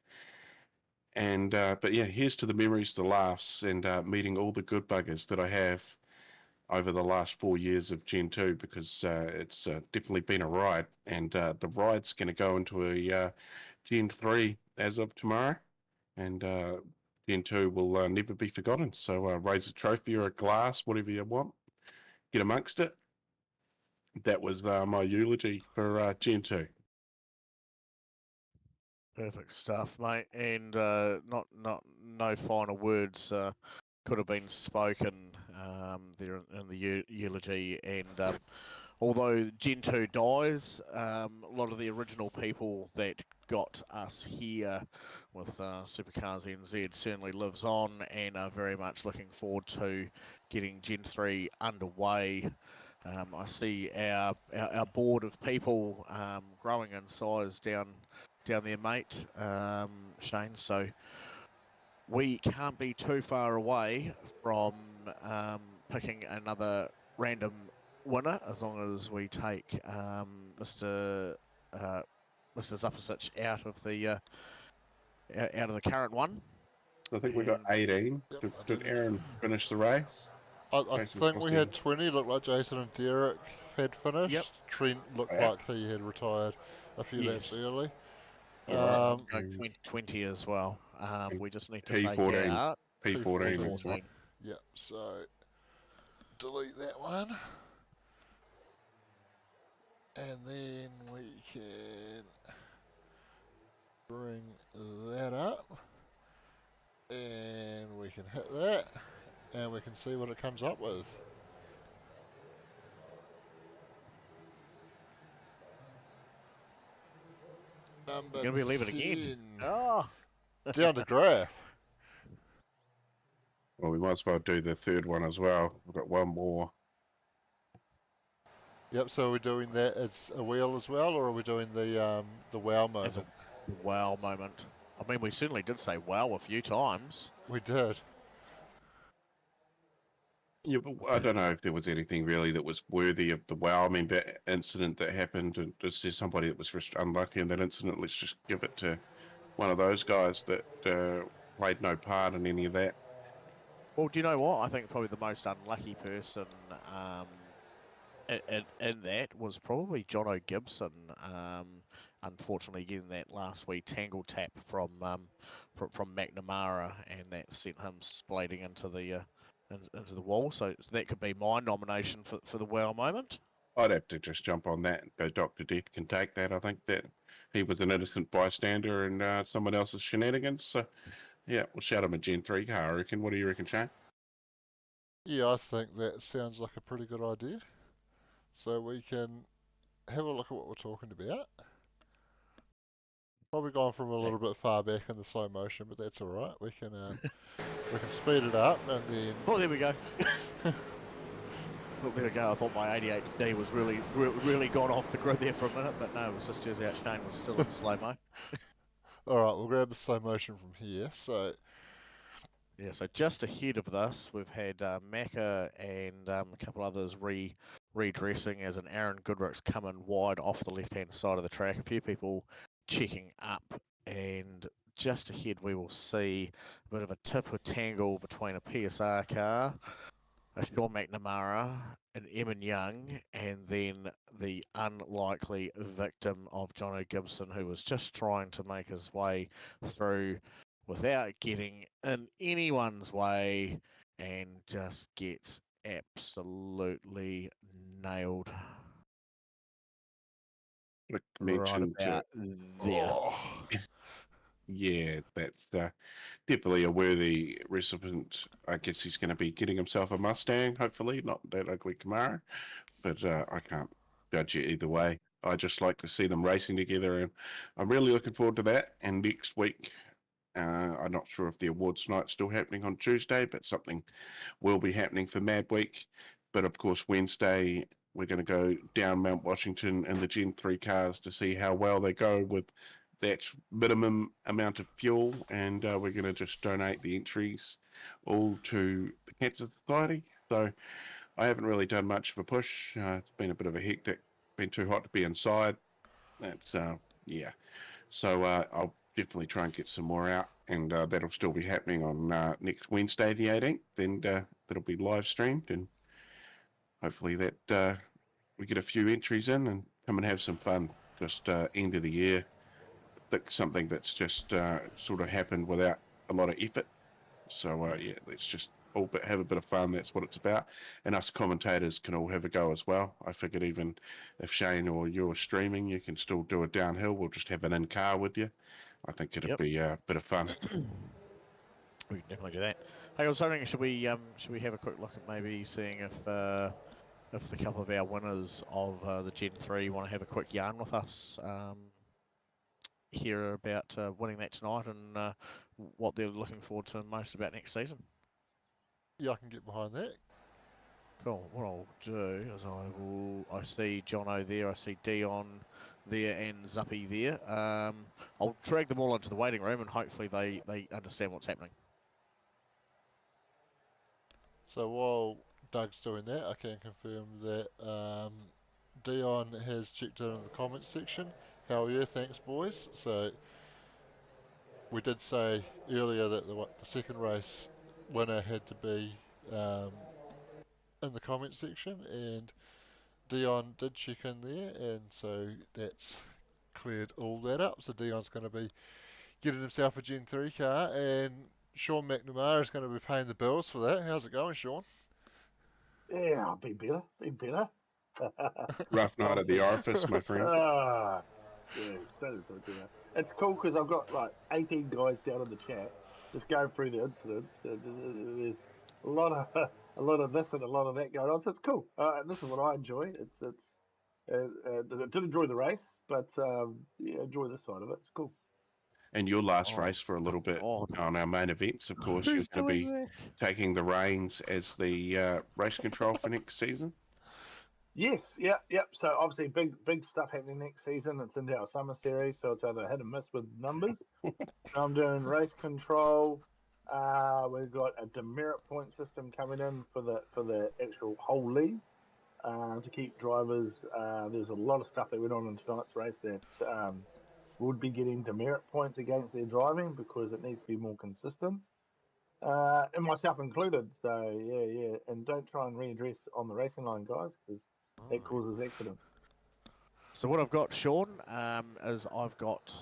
B: And but yeah, here's to the memories, the laughs, and meeting all the good buggers that I have over the last 4 years of Gen 2, because it's definitely been a ride, and the ride's going to go into a Gen 3 as of tomorrow, and Gen 2 will never be forgotten. So raise a trophy or a glass, whatever you want, get amongst it. That was my eulogy for Gen 2.
C: Perfect stuff, mate. And no final words could have been spoken there in the eulogy. And although Gen 2 dies, a lot of the original people that got us here with Supercars NZ certainly lives on, and are very much looking forward to getting Gen 3 underway. I see our board of people growing in size down there, mate, Shane. So we can't be too far away from picking another random winner, as long as we take Mr. Zapasich out of the current one.
B: I think we got 18.
A: Yep,
B: Did Aaron finish the race?
A: I think we had 20. Looked like Jason and Derek had finished.
C: Yep.
A: Trent looked like he had retired a few laps early.
C: Yeah, going 20 as well. We just need to take out
B: P14.
A: Yep, so delete that one. And then we can bring that up. And we can hit that. And we can see what it comes up with. Number
C: You're gonna be leaving again. Oh.
A: Down to graph.
B: Well, we might as well do the third one as well. We've got one more.
A: Yep, so we're doing that as a wheel as well, or are we doing the wow moment?
C: As a wow moment. I mean, we certainly did say wow a few times.
A: We did.
B: Yeah, but I don't know if there was anything really that was worthy of the wow. I mean, that incident that happened, and is there somebody that was just unlucky in that incident? Let's just give it to one of those guys that played no part in any of that.
C: Well, do you know what? I think probably the most unlucky person in that was probably Jono Gibson. Unfortunately, getting that last wee tangle tap from McNamara, and that sent him splating into the wall. So that could be my nomination for the wow moment.
B: I'd have to just jump on that and go Dr. Death can take that. I think that he was an innocent bystander and someone else's shenanigans. So, yeah, we'll shout him a Gen 3 car, I reckon. What do you reckon, Shane?
A: Yeah, I think that sounds like a pretty good idea. So we can have a look at what we're talking about. Probably gone from a little bit far back in the slow motion, but that's alright. We can speed it up and then...
C: Oh, there we go. Well, there we go. I thought my 88D was really gone off the grid there for a minute, but no, it was just Jersey out. Shane was still in slow-mo.
A: Alright, we'll grab the slow motion from here. So
C: yeah, so just ahead of this, we've had Macca and a couple others redressing as an Aaron Goodrick's coming wide off the left-hand side of the track. A few people checking up, and just ahead we will see a bit of a tip or tangle between a PSR car, a Sean McNamara, an Emin Young, and then the unlikely victim of Jono Gibson, who was just trying to make his way through without getting in anyone's way and just gets absolutely nailed
B: Like
C: right
B: mentioned,
C: about there.
A: Oh,
B: yeah, that's definitely a worthy recipient. I guess he's going to be getting himself a Mustang, hopefully, not that ugly Camaro. But I can't judge it either way. I just like to see them racing together, and I'm really looking forward to that. And next week, I'm not sure if the awards night's still happening on Tuesday, but something will be happening for Mad Week. But of course, Wednesday, we're going to go down Mount Washington in the Gen 3 cars to see how well they go with that minimum amount of fuel. And we're going to just donate the entries all to the Cancer Society. So I haven't really done much of a push. It's been a bit of a hectic, been too hot to be inside. That's, yeah. So I'll definitely try and get some more out, and that'll still be happening on next Wednesday, the 18th, and that'll be live streamed, and hopefully that we get a few entries in and come and have some fun. Just end of the year, pick something that's just sort of happened without a lot of effort. So yeah, let's just all have a bit of fun. That's what it's about, and us commentators can all have a go as well. I figured even if Shane or you're streaming, you can still do it downhill. We'll just have an in car with you. I think it'd
C: Yep.
B: be a bit of fun.
C: We can definitely do that. Hey, I was wondering, should we have a quick look at maybe seeing if the couple of our winners of the Gen 3 want to have a quick yarn with us here about winning that tonight and what they're looking forward to most about next season.
A: yeah, I can get behind that.
C: Cool. What I'll do is I see Jono there, I see Dion there and Zuppy there. I'll drag them all into the waiting room and hopefully they understand what's happening.
A: So while Doug's doing that, I can confirm that Dion has checked in the comments section. Hell yeah, thanks boys. So we did say earlier that the second race winner had to be in the comment section, and Dion did check in there, and so that's cleared all that up. So Dion's going to be getting himself a Gen 3 car, and Sean McNamara is going to be paying the bills for that. How's it going, Sean?
E: Yeah, I'll be better. Be better.
B: Rough night at the orifice, my friend.
E: Yeah, that is so better. It's cool because I've got like 18 guys down in the chat just going through the incidents. There's a lot of this and a lot of that going on, so it's cool. This is what I enjoy. I did enjoy the race, but yeah, enjoy this side of it. It's cool.
B: And your last
C: Oh,
B: race for a little bit
C: God.
B: on our main events, of course,
C: Who's
B: you're going to
C: doing
B: be
C: that?
B: taking the reins as the race control for next season.
E: Yes, yep. So obviously, big stuff happening next season. It's into our summer series, so it's either hit and miss with numbers. I'm doing race control. We've got a demerit point system coming in for the actual whole league to keep drivers. There's a lot of stuff that went on in tonight's race that would be getting demerit points against their driving because it needs to be more consistent. And myself included. So yeah. And don't try and readdress on the racing line, guys, because that causes accidents.
C: So what I've got, Sean, is I've got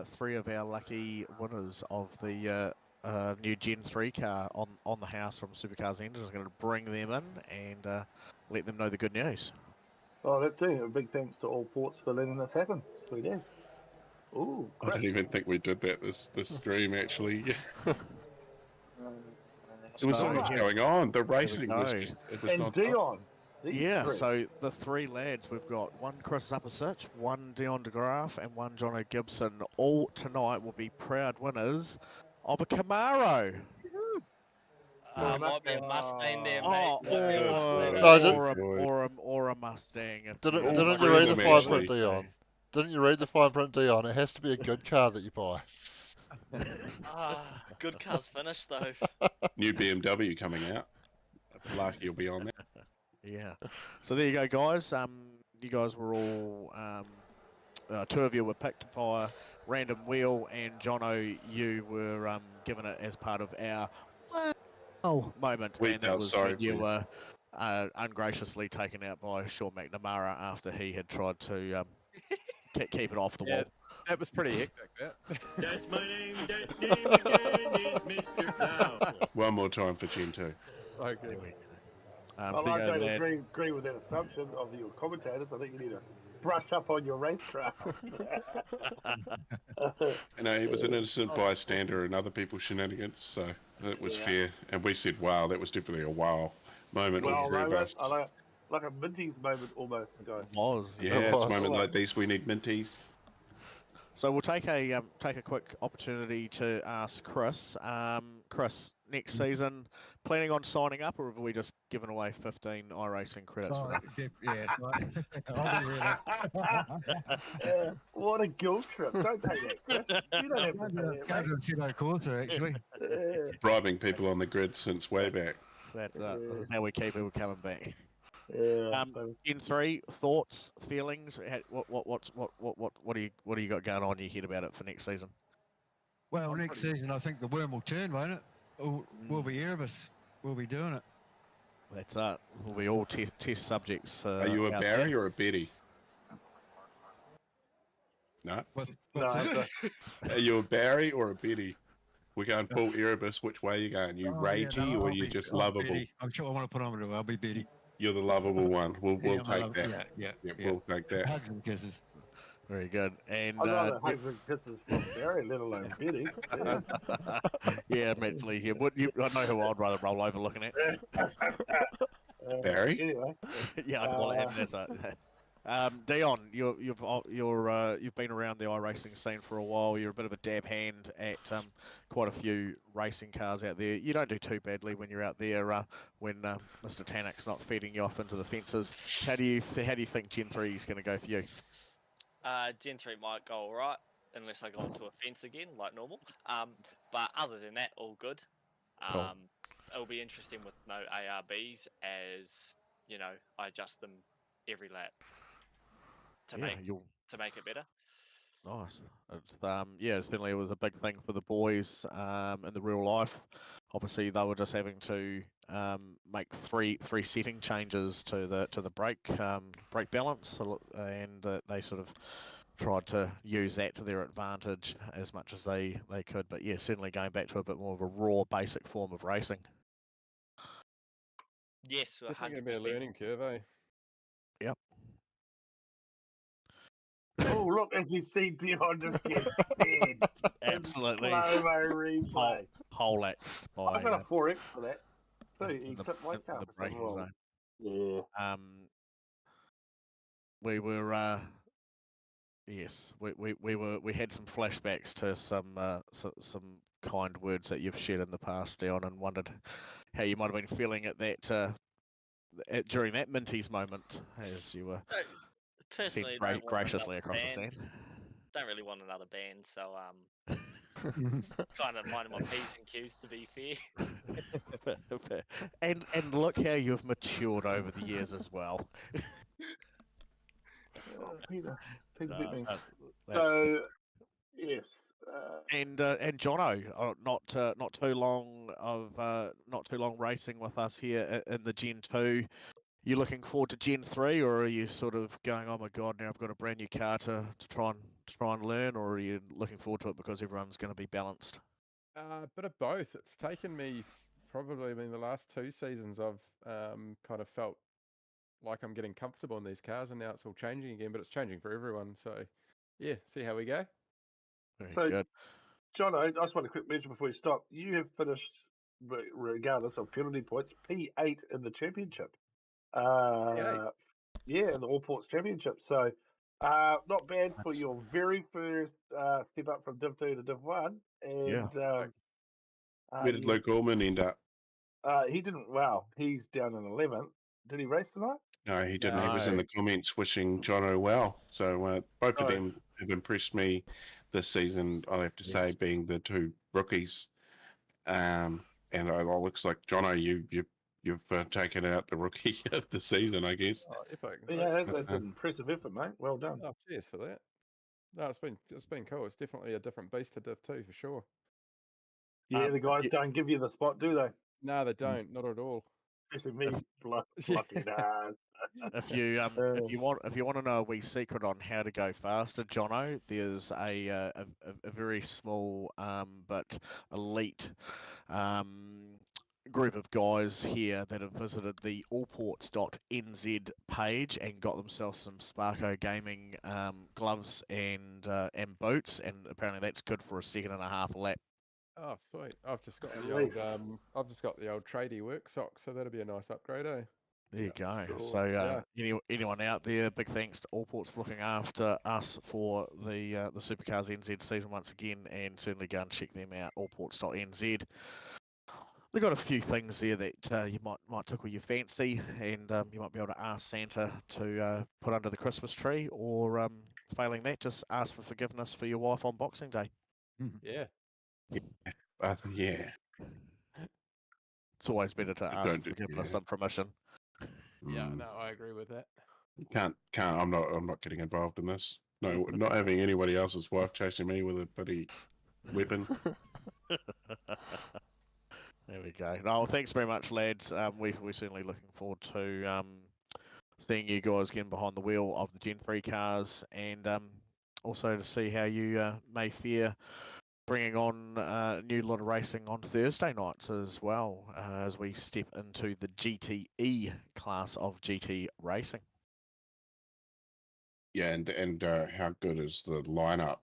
C: 3 of our lucky winners of the new Gen 3 car on the house from Supercars Engines. I'm going to bring them in and let them know the good news.
E: Oh, that's it. A big thanks to Allports for letting this happen. Sweet as. Ooh,
B: I don't even think we did that this stream actually. There was so much going on. The racing was just, it was
E: and
B: not
E: Dion.
C: Yeah, so the 3 lads, we've got one Chris Uppersich, one Dion DeGraff, and one Jono Gibson. All tonight will be proud winners of a Camaro.
F: Might be a Mustang there, mate.
C: Oh, or a Mustang.
A: Didn't you read the fine print, Dion? Didn't you read the fine print, Dion? It has to be a good car that you buy.
F: Good car's finished though.
B: New BMW coming out. Lucky you'll be on that.
C: Yeah. So there you go, guys. You guys were all 2 of you were picked via random wheel, and Jono, you were given it as part of our moment, and that was when you were ungraciously taken out by Sean McNamara after he had tried to keep it off the wall.
G: That was pretty hectic, that.
H: That's my name. That name again is Mr. Cloud.
B: One more time for Gen 2.
G: Okay.
E: Well, I don't agree with that assumption of your commentators. I think you need to brush up on your racecraft.
B: No, he was an innocent bystander in other people's shenanigans, so that was fair. And we said, wow, that was definitely a wow moment.
E: Well,
B: All three of us.
E: like a Minty's moment almost, guys.
C: It was, yeah.
B: Yeah, it's a moment like these, we need minties.
C: So we'll take a quick opportunity to ask Chris. Chris, next season, planning on signing up, or have we just given away 15 iRacing credits for that?
I: Yeah, I'll be ready.
E: What a guilt trip! Don't take that, Chris. You don't have to take that.
I: Go to a Tito Corsa, actually.
B: Bribing people on the grid since way back.
C: That's how we keep people coming back.
E: Yeah.
C: Gen 3 thoughts, feelings. What do you got going on in your head about it for next season?
I: Well, next season I think the worm will turn, won't it? We'll be Erebus. We'll be doing it.
C: That's it. We'll be all test subjects.
B: Are you a Barry or a Betty? No.
I: What's
B: Are you a Barry or a Betty? We're going full Erebus. Which way are you going? You ragey or you just lovable?
I: Betty. I'm sure I want to put on it. I'll be Betty.
B: You're the lovable one. We'll take that.
I: Yeah,
B: We'll take that.
I: Hugs and kisses.
C: Very good. And
E: I'd rather hugs and kisses from Barry, let alone Betty.
C: Yeah, mentally here. I know who I'd rather roll over looking at.
B: Barry?
E: Anyway.
C: Yeah, I'd want to have that. Dion, you've been around the iRacing scene for a while. You're a bit of a dab hand at quite a few racing cars out there. You don't do too badly when you're out there when Mr. Tannock's not feeding you off into the fences. How do you think Gen 3 is going to go for you?
F: Gen 3 might go alright, unless I go into a fence again, like normal. But other than that, all good.
C: Cool.
F: It'll be interesting with no ARBs, as you know, I adjust them every lap to make it better.
C: Nice. Certainly it was a big thing for the boys in the real life. Obviously, they were just having to make three setting changes to the brake balance, and they sort of tried to use that to their advantage as much as they could. But yeah, certainly going back to a bit more of a raw, basic form of racing.
F: Yes, 100%.
G: It's going to be a learning curve, eh?
C: Yep.
E: Oh, look, as you see Dion just get dead.
C: Absolutely.
E: Slow-mo replay.
C: Poleaxed by...
E: I got a 4X for that. So he
C: the
E: clipped my car
C: the
E: for
C: braking
E: some
C: zone.
E: Yeah.
C: We were... Yes, we had some flashbacks to some kind words that you've shared in the past, Dion, and wondered how you might have been feeling at that during that Minty's moment as you were sent graciously across the sand.
F: Don't really want another band, so kind of minding my P's and Q's, to be fair.
C: and look how you've matured over the years as well.
E: Peter beat me.
C: So
E: yes.
C: And Jono, not too long racing with us here in the Gen 2. You looking forward to Gen 3, or are you sort of going, oh my god, now I've got a brand new car to try and learn, or are you looking forward to it because everyone's going to be balanced?
G: Bit of both. It's taken me probably the last 2 seasons. I've kind of felt like I'm getting comfortable in these cars, and now it's all changing again, but it's changing for everyone. So yeah, see how we go.
C: Very good.
E: John, I just want a quick mention before you stop. You have finished, regardless of penalty points, P8 in the championship. Yeah, in the Allports championship. So not bad for your very first step up from Div 2 to Div 1. And
B: where did Luke Allman end up?
E: He didn't. Wow, he's down in 11th. Did he race tonight?
B: No, he didn't. He was in the comments wishing Jono well. So both of them have impressed me this season, I have to say, being the 2 rookies. And it looks like Jono, you've taken out the rookie of the season, I guess.
G: Oh, epic.
E: Yeah, that's an impressive effort, mate. Well done.
G: Oh, cheers for that. No, it's been cool. It's definitely a different beast to Div 2 for sure.
E: Yeah, the guys don't give you the spot, do they?
G: No, they don't. Not at all.
E: Especially me blocking hard.
C: If you want to know a wee secret on how to go faster, Jono, there's a very small but elite group of guys here that have visited the allports.nz page and got themselves some Sparko Gaming gloves and boots, and apparently that's good for a 2.5 lap.
G: Oh, sweet! I've just got
E: At
G: the
E: least.
G: old tradie work socks, so that'll be a nice upgrade, eh?
C: There you go.
E: Cool.
C: So anyone out there, big thanks to Allports for looking after us for the Supercars NZ season once again, and certainly go and check them out, allports.nz. They've got a few things there that you might tickle your fancy, and you might be able to ask Santa to put under the Christmas tree, or failing that, just ask for forgiveness for your wife on Boxing Day.
G: Yeah.
B: Yeah.
C: It's always better to ask for forgiveness than permission.
G: Yeah, no, I agree with that.
B: Can't. I'm not getting involved in this. No, not having anybody else's wife chasing me with a bloody weapon.
C: There we go. No, thanks very much, lads. We're certainly looking forward to seeing you guys getting behind the wheel of the Gen 3 cars, and also to see how you may fare bringing on a new lot of racing on Thursday nights as well, as we step into the GTE class of GT racing.
B: Yeah, and how good is the lineup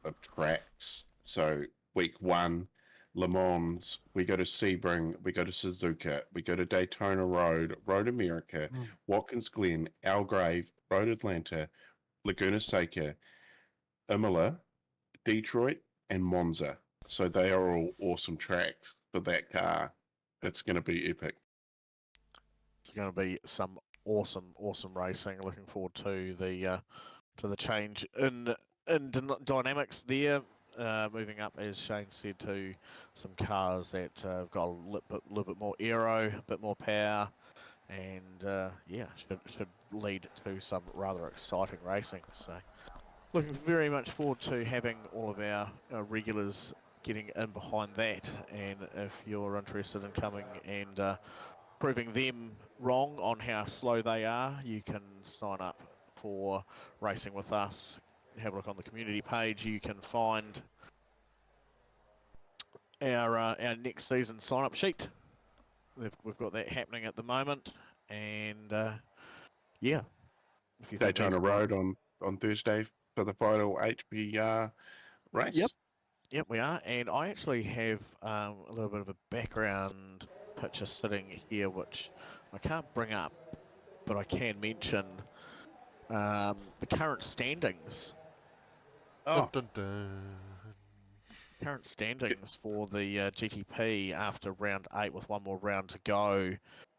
B: of tracks? So week 1, Le Mans, we go to Sebring, we go to Suzuka, we go to Daytona Road, Road America, Watkins Glen, Algrave, Road Atlanta, Laguna Seca, Imola, Detroit, and Monza. So they are all awesome tracks for that car. It's going to be epic.
C: It's going to be some awesome racing. Looking forward to the change in dynamics there. Moving up, as Shane said, to some cars that have got a little bit more aero, a bit more power, and should lead to some rather exciting racing. So, looking very much forward to having all of our regulars getting in behind that. And if you're interested in coming and proving them wrong on how slow they are, you can sign up for racing with us. Have a look on the community page. You can find our next season sign up sheet. We've got that happening at the moment, and if you think
B: Daytona Road on Thursday for the final HPR race.
C: Yep, we are, and I actually have a little bit of a background picture sitting here, which I can't bring up, but I can mention the current standings.
A: Dun, dun, dun.
C: Current standings for the GTP after round 8 with one more round to go,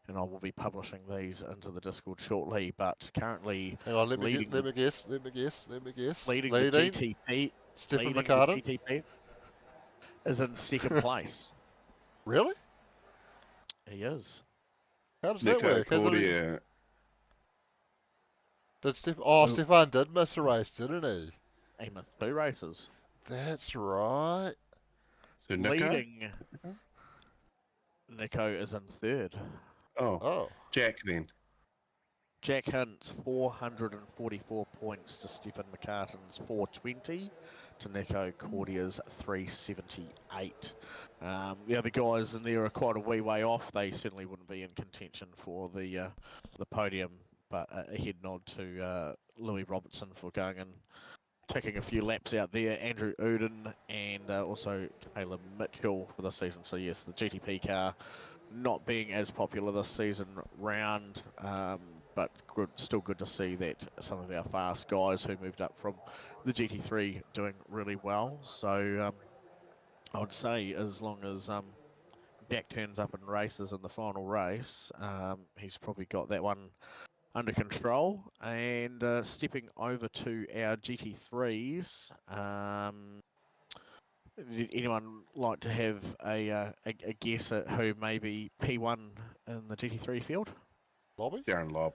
C: and I will be publishing these into the Discord shortly. But currently,
A: Hang on, let me guess.
C: Leading the GTP,
A: Stephen
C: leading
A: McCartan?
C: the GTP is in second place.
A: Really?
C: He is.
A: How does
B: Nico
A: that work?
B: Cordia.
A: Stefan did miss a race, didn't he?
C: He missed 2 races.
A: That's right.
B: So Nico?
C: Leading, Nico is in 3rd.
B: Oh. Jack then.
C: Jack Hunt's 444 points to Stephen McCartan's 420 to Nico Cordia's 378. The other guys in there are quite a wee way off. They certainly wouldn't be in contention for the podium, but a head nod to Louis Robertson for going and taking a few laps out there, Andrew Uden, and also Taylor Mitchell for the season. So yes, the GTP car not being as popular this season round, but still good to see that some of our fast guys who moved up from the GT3 doing really well. So I would say as long as Jack turns up and races in the final race, he's probably got that one under control. And stepping over to our GT3s, did anyone like to have a guess at who may be P1 in the GT3 field?
A: Lobby?
B: Darren Lobb.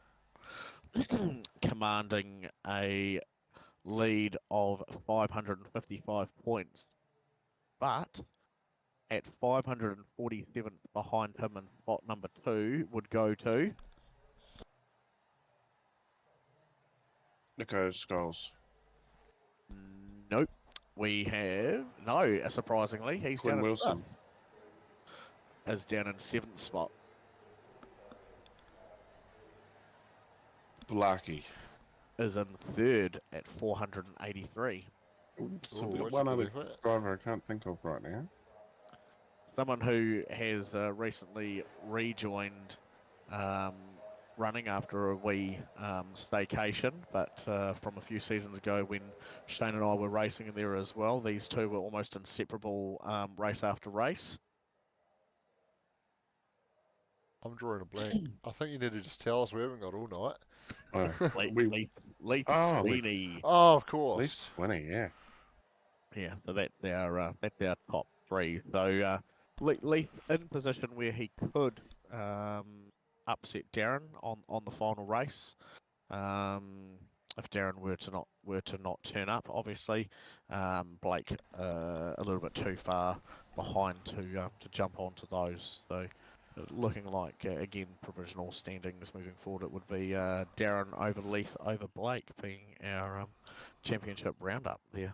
C: Commanding a lead of 555 points. But
D: at 547th behind him in spot number 2 would go to...
B: Nico Skulls.
D: Nope. We have... No, surprisingly, he's
B: Quinn
D: down in
B: Wilson.
D: 5th. Is down in 7th spot.
B: Blaki.
D: Is in 3rd at 483.
B: So we've got one other driver I can't think of right now.
D: Someone who has recently rejoined running after a wee staycation, but from a few seasons ago when Shane and I were racing in there as well, these two were almost inseparable race after race.
A: I'm drawing a blank. I think you need to just tell us we haven't got all night.
D: Leith Sweeney.
A: Oh, of course.
B: Leith Sweeney, yeah.
D: Yeah, so that's our top 3. So Leith in position where he could upset Darren on the final race. If Darren were to not turn up, obviously, Blake a little bit too far behind to jump onto those. So looking like again provisional standings moving forward, it would be Darren over Leith over Blake being our championship roundup there.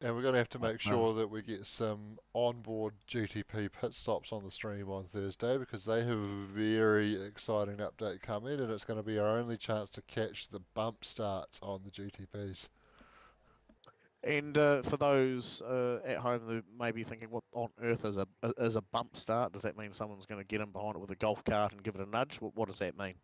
A: And we're going to have to make sure that we get some onboard GTP pit stops on the stream on Thursday, because they have a very exciting update coming, and it's going to be our only chance to catch the bump starts on the GTPs.
D: And for those at home who may be thinking, what on earth is a bump start? Does that mean someone's going to get in behind it with a golf cart and give it a nudge? What does that mean?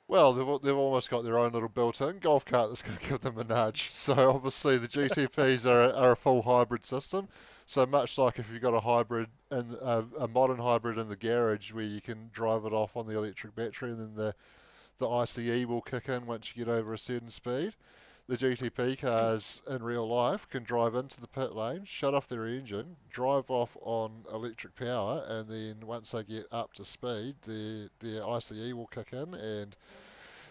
A: Well, they've almost got their own little built-in golf cart that's going to give them a nudge. So obviously the GTPs are a full hybrid system. So much like if you've got a hybrid and a modern hybrid in the garage where you can drive it off on the electric battery, and then the ICE will kick in once you get over a certain speed. The GTP cars in real life can drive into the pit lane, shut off their engine, drive off on electric power, and then once they get up to speed, their ICE will kick in, and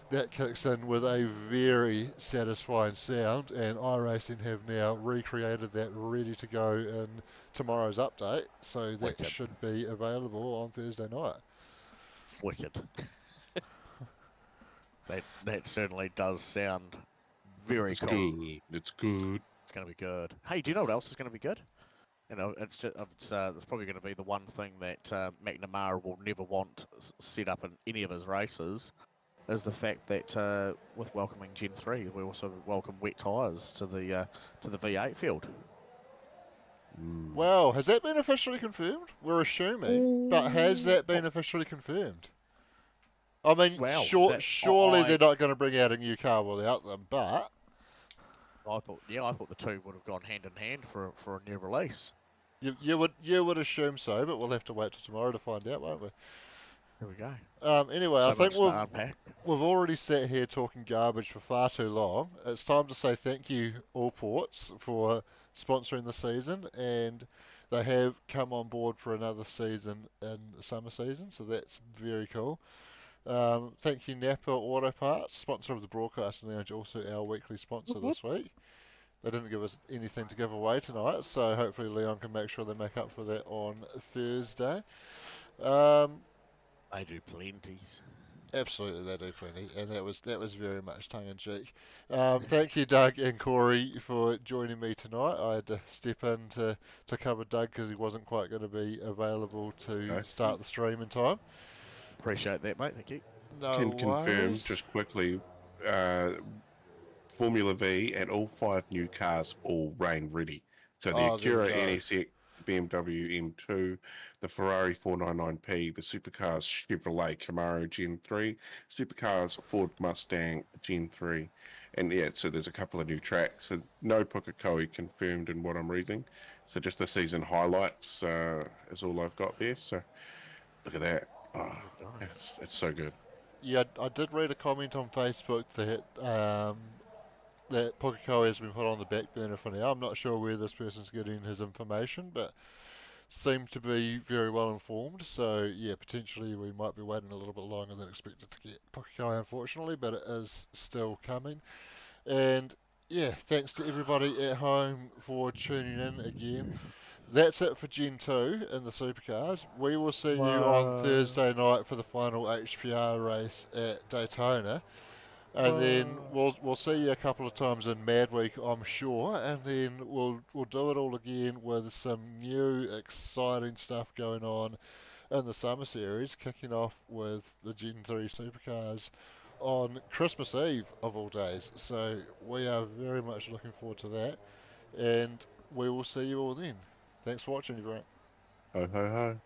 A: that kicks in with a very satisfying sound, and iRacing have now recreated that ready to go in tomorrow's update, so that should be available on Thursday night.
D: Wicked. that certainly does sound very cool.
B: Good. It's good.
D: It's going to be good. Hey, do you know what else is going to be good? You know, it's probably going to be the one thing that McNamara will never want set up in any of his races, is the fact that with welcoming Gen 3, we also welcome wet tyres to the V8 field.
A: Well, has that been officially confirmed? We're assuming, but has that been officially confirmed? I mean, surely they're not going to bring out a new car without them, but
D: I thought the two would have gone hand in hand for a new release.
A: You would assume so, but we'll have to wait till tomorrow to find out, won't we?
D: Here we go.
A: Anyway, I think we've already sat here talking garbage for far too long. It's time to say thank you, Allports, for sponsoring the season, and they have come on board for another season in the summer season, so that's very cool. Thank you, Napa Auto Parts, sponsor of the Broadcast Lounge, also our weekly sponsor this week. They didn't give us anything to give away tonight, so hopefully Leon can make sure they make up for that on Thursday.
D: They do plenties.
A: Absolutely, they do plenty, and that was very much tongue-in-cheek. Thank you, Doug and Corey, for joining me tonight. I had to step in to cover Doug because he wasn't quite going to be available to start the stream in time.
D: Appreciate that, mate. Thank you.
B: Can confirm just quickly, Formula V and all 5 new cars all rain ready. So the Acura NSX, BMW M2, the Ferrari 499P, the Supercars Chevrolet Camaro Gen 3, Supercars Ford Mustang Gen 3, and yeah, so there's a couple of new tracks. So no Pukekohe confirmed in what I'm reading. So just the season highlights is all I've got there. So look at that. Oh, it's so good.
A: Yeah, I did read a comment on Facebook that that Pukekohe has been put on the back burner for now. I'm not sure where this person's getting his information, but seemed to be very well informed. So yeah, potentially we might be waiting a little bit longer than expected to get Pukekohe, unfortunately, but it is still coming. And yeah, thanks to everybody at home for tuning in again. That's it for Gen 2 in the Supercars. We will see you on Thursday night for the final HPR race at Daytona. And then we'll see you a couple of times in Mad Week, I'm sure, and then we'll do it all again with some new exciting stuff going on in the summer series, kicking off with the Gen 3 Supercars on Christmas Eve of all days. So we are very much looking forward to that, and we will see you all then. Thanks for watching, everyone.
B: Ho ho ho.